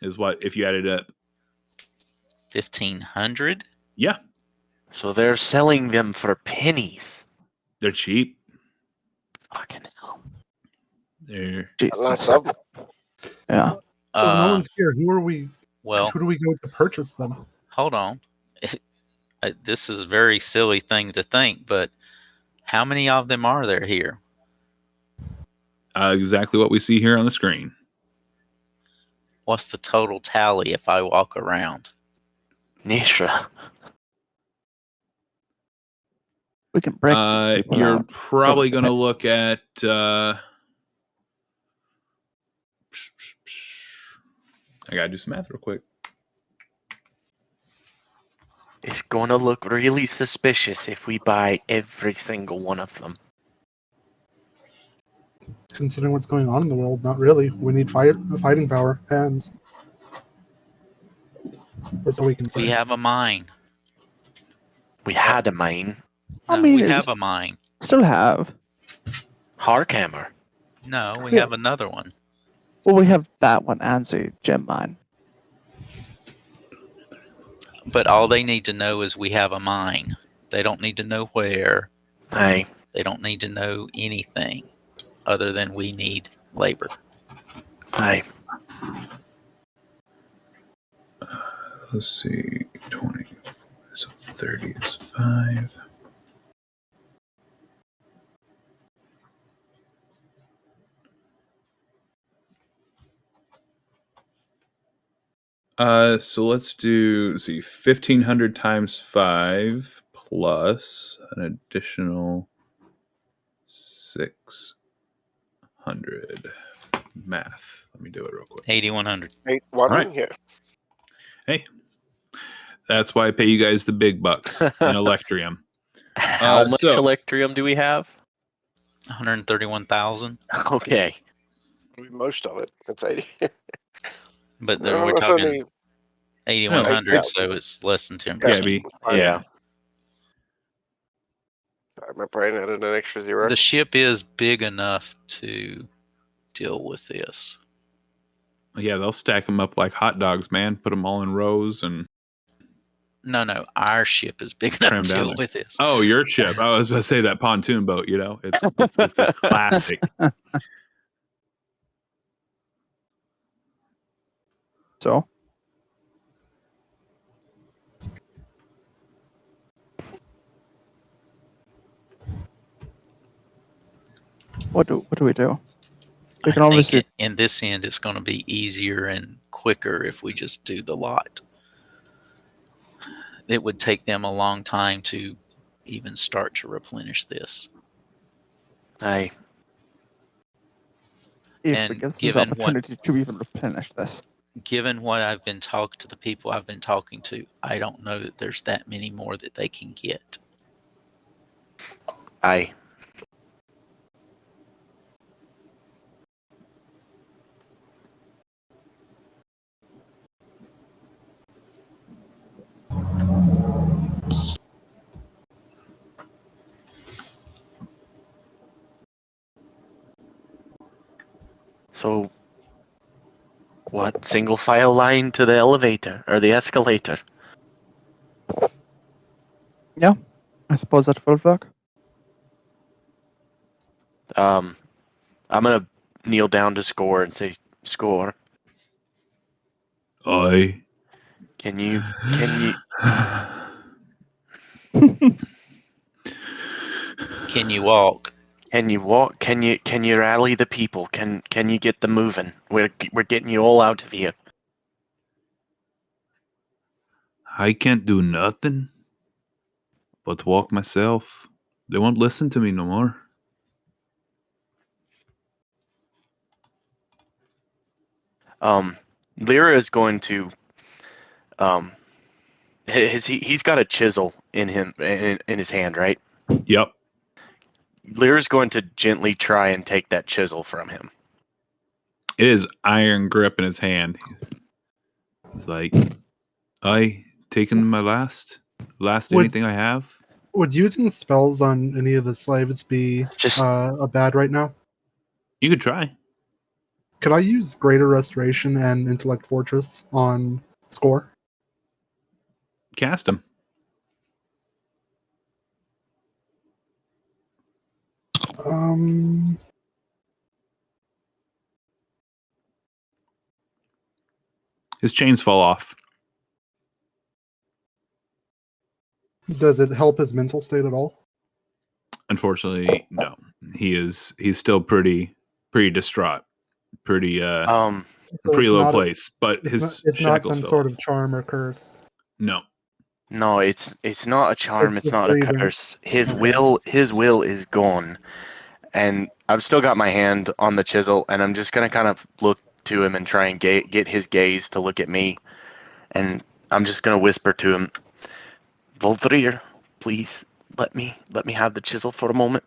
is what if you add it up.
1,500.
Yeah,
So they're selling them for pennies.
they're cheap.
Fucking hell.
They're
Lots of them.
Yeah.
So no one's here. Who
Well,
do we go to purchase them?
hold on. This is a very silly thing to think, but how many of them are there here?
exactly what we see here on the screen.
What's the total tally if I walk around?
Nishra.
We can break these people
You're
out.
probably going to look at. I gotta do some math real quick.
It's going to look really suspicious if we buy every single one of them.
Considering what's going on in the world, not really. We need fighting power, hands. That's all we can say.
We have a mine.
We had a mine.
I
No,
mean,
we
it's-
have a mine.
Still have.
Harkhammer.
No, we
Yeah.
have another one.
Well, we have that one and the gem mine.
But all they need to know is we have a mine. They don't need to know where.
Aye.
They don't need to know anything other than we need labor.
Aye.
Let's see, 20, so 30 is 5. So let's see, 1,500 times 5 plus an additional 600. Math. Let me do it real quick.
8,100.
8-1,
Right.
yeah.
Hey, that's why I pay you guys the big bucks in Electrium.
How much
so-
Electrium do we have?
131,000.
Okay.
Most of it. It's 80.
But
No,
then we're
it's
talking
only
8,100,
8,000.
so it's less than 10%.
Yeah,
Yeah.
My brain added an extra 0.
The ship is big enough to deal with this.
Yeah, they'll stack them up like hot dogs, man. Put them all in rows and.
No, our ship is big enough
Cram
to
down
deal
there.
with this.
Oh, your ship. I was about to say that pontoon boat, you know. It's a classic.
So, what do we do? We can
I
obviously.
think in this end, it's going to be easier and quicker if we just do the lot. It would take them a long time to even start to replenish this.
Aye.
If
and
it gives us the
given what-
opportunity to even replenish this.
Given what I've been talking to the people I've been talking to, I don't know that there's that many more that they can get.
Aye. So, what? Single file line to the elevator or the escalator?
I suppose that will work.
I'm gonna kneel down to Score and say, Score,
Oi.
can you
Can you walk?
Can you walk? Can you rally the people? Can you get them moving? We're getting you all out of here.
I can't do nothing but walk myself. They won't listen to me no more.
Lyra is going to he's got a chisel in his hand, right?
Yep.
Lyra's going to gently try and take that chisel from him.
It is iron grip in his hand. He's like, I taken my last
Would-
anything I have.
Would using spells on any of the slaves be
Just
a bad right now?
You could try.
Could I use Greater Restoration and Intellect Fortress on Score?
Cast him. His chains fall off.
Does it help his mental state at all?
Unfortunately, no. He's still pretty distraught. Pretty
um
pretty
it's
low
not
place. But
It's
his
not, it's not
shackles
some
fell
sort
off.
of charm or curse.
No.
no, it's not a charm,
It's
it's
just
not a
breathing.
curse. His will is gone. And I've still got my hand on the chisel, and I'm just gonna kind of look to him and try and get his gaze to look at me. And I'm just gonna whisper to him, Voltrir, please let me have the chisel for a moment.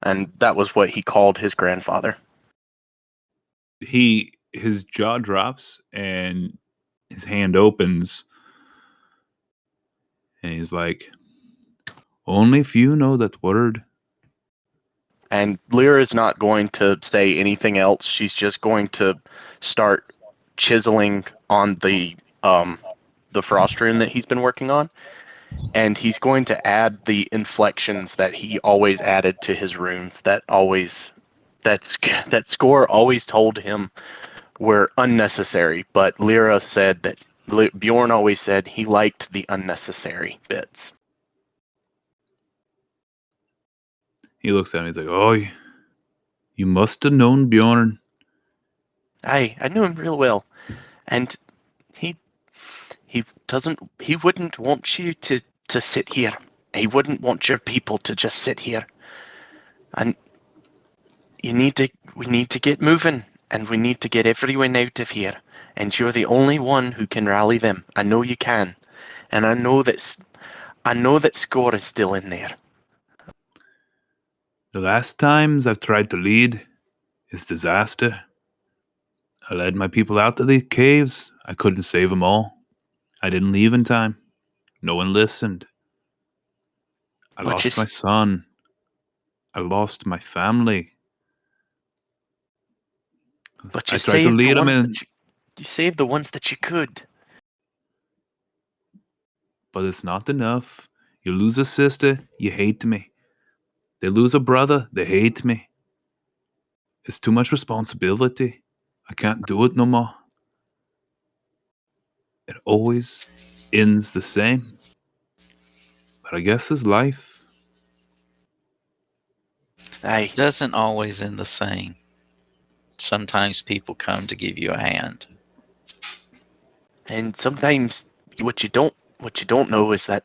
And that was what he called his grandfather.
His jaw drops and his hand opens and he's like, only few know that word.
And Lyra is not going to say anything else. She's just going to start chiseling on the frost rune that he's been working on, and he's going to add the inflections that he always added to his runes that Score always told him were unnecessary. But Lyra said that Bjorn always said he liked the unnecessary bits.
He looks at him. He's like, "Oh, you must have known Bjorn."
I knew him real well, and he wouldn't want you to sit here. He wouldn't want your people to just sit here. And we need to get moving, and we need to get everyone out of here. And you're the only one who can rally them. I know you can, and I know that Score is still in there.
The last times I've tried to lead is disaster. I led my people out to the caves. I couldn't save them all. I didn't leave in time. No one listened. I
But
lost my son. I lost my family.
But
I
you
tried to
saved the
lead them
ones
in,
that you saved the ones that you could.
but it's not enough. You lose a sister, you hate me. They lose a brother, they hate me. It's too much responsibility. I can't do it no more. It always ends the same. But I guess it's life.
Aye.
It doesn't always end the same. Sometimes people come to give you a hand.
And sometimes what you don't know is that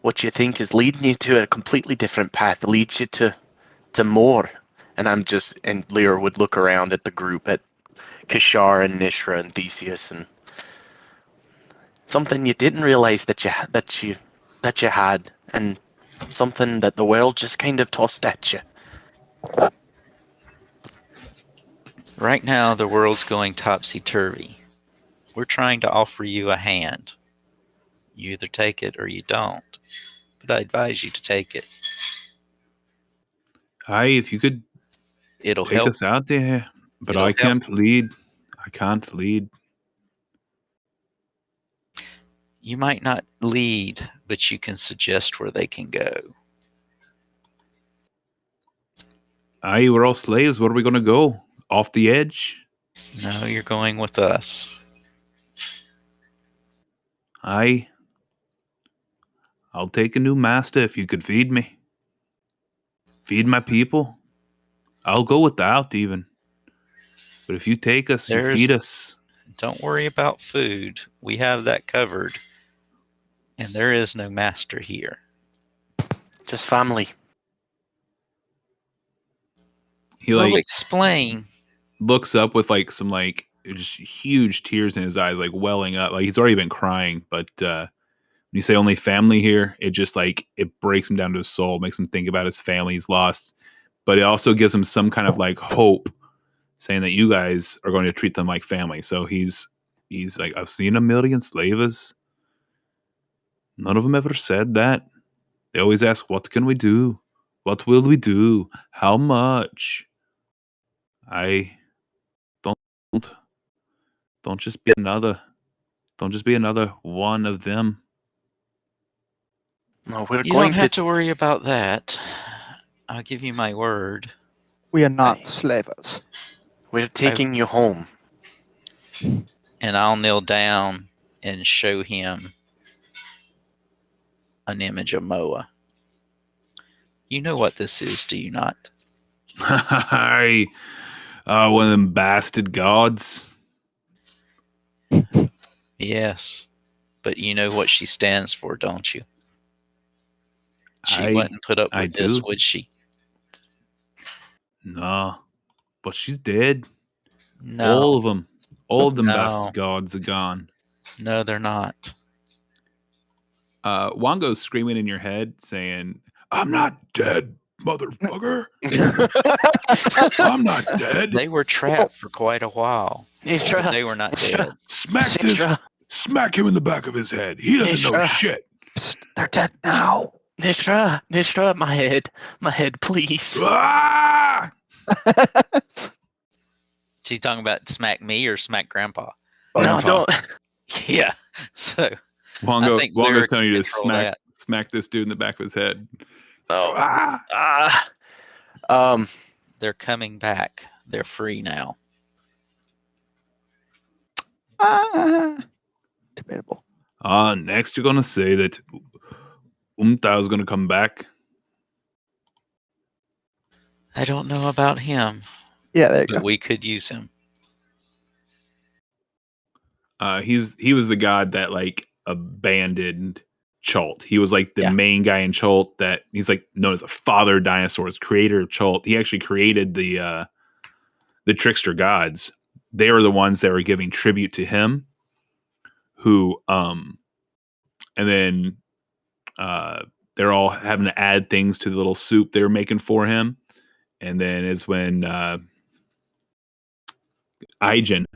what you think is leading you to a completely different path leads you to more. And Lyra would look around at the group, at Ka-shar and Nishra and Theseus, and something you didn't realize that you had, and something that the world just kind of tossed at you.
Right now, the world's going topsy-turvy. We're trying to offer you a hand. You either take it or you don't. But I advise you to take it.
Aye, if you could
It'll
take
help.
us out there. But
It'll
I
help.
can't lead. I can't lead.
You might not lead, but you can suggest where they can go.
Aye, we're all slaves. Where are we going to go? Off the edge?
No, you're going with us.
Aye. I'll take a new master if you could feed me. Feed my people. I'll go without even. But if you take us, you feed us.
Don't worry about food. We have that covered. And there is no master here.
Just family.
He
I'll explain.
looks up with some just huge tears in his eyes, like welling up. Like he's already been crying, but when you say only family here, it just it breaks him down to his soul, makes him think about his family he's lost. But it also gives him some kind of hope, saying that you guys are going to treat them like family. So he's he's like, I've seen a million slavers. None of them ever said that. They always ask, what can we do? What will we do? How much? I don't just be another. Don't just be another one of them.
No, we're
You
going
don't have to worry about that. I'll give you my word.
We are not
Aye.
slavers.
We're taking you home.
And I'll kneel down and show him an image of Moa. You know what this is, do you not?
One of them bastard gods.
Yes. But you know what she stands for, don't you? She
I
wouldn't put up
I
with this,
do.
would she?
No, but she's dead.
No.
All of them. All of them
No.
bastard gods are gone.
No, they're not.
Wango's screaming in your head, saying, "I'm not dead, motherfucker. I'm not dead.
They were trapped for quite a while.
Nistra,
But they were not dead.
Smack him in the back of his head. He doesn't know
Nistra.
shit."
Psst, they're dead now.
Nistra, my head, please.
Ah!
She's talking about smack me or smack Grandpa?
No,
Grandpa.
don't.
Yeah. So
Wango's
Lyra
telling you
can
to
control that.
smack this dude in the back of his head.
Oh.
Ah!
They're coming back. They're free now.
Debatable.
Next you're gonna say that Umtao's gonna come back.
I don't know about him,
Yeah, there you
but
go.
we could use him.
He was the god that like abandoned Chult. He was like the
Yeah.
main guy in Chult that he's like known as the father of dinosaurs, creator of Chult. He actually created the trickster gods. They were the ones that were giving tribute to him. Who and then they're all having to add things to the little soup they were making for him. And then is when Aigen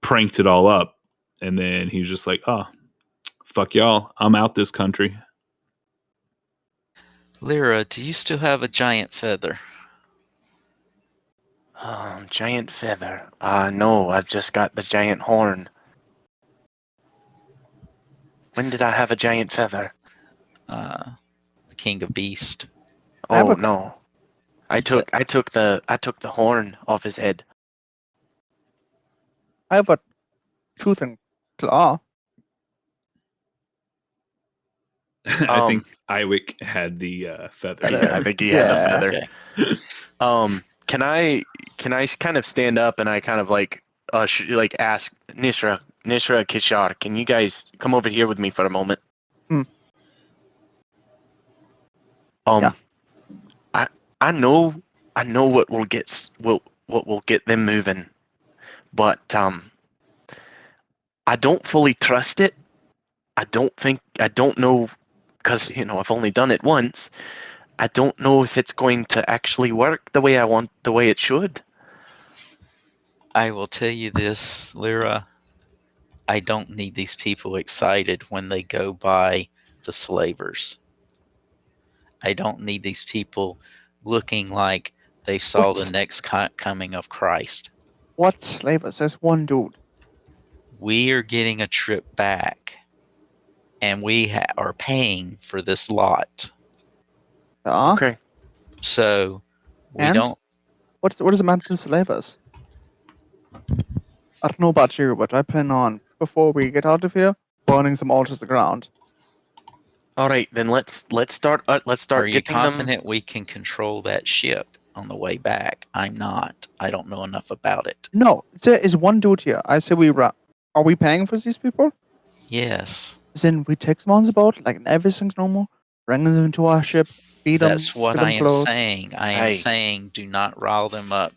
pranked it all up. And then he was just like, oh, fuck y'all. I'm out this country.
Lyra, do you still have a giant feather?
Giant feather. No, I've just got the giant horn. When did I have a giant feather?
The King of Beast.
Oh no. I took the horn off his head.
I have a tooth and claw.
I think Iwick had the feather.
I think he had the
Yeah.
feather.
Okay.
Can I kind of stand up and I kind of like ask Nishra, Ka-shar, can you guys come over here with me for a moment?
Yeah.
I know what will get them moving, but I don't fully trust it. I don't know, because I've only done it once. I don't know if it's going to actually work the way it should.
I will tell you this, Lyra. I don't need these people excited when they go by the slavers. I don't need these people looking like they saw
What's-
the next coming of Christ.
What slavers? There's one dude.
We are getting a trip back, and we are paying for this lot.
Okay.
So we
And?
don't.
What does it matter to slavers? I don't know about you, but I plan on, before we get out of here, burning some altars to the ground.
All right, then let's start. Let's start
Are you
getting them.
confident we can control that ship on the way back? I'm not. I don't know enough about it.
No, there is one dude here. I say are we paying for these people?
Yes.
Then we take them on the boat, like everything's normal, bring them into our ship, feed them.
That's what
give them
I am
clothes.
saying. I am
Hey.
saying do not rile them up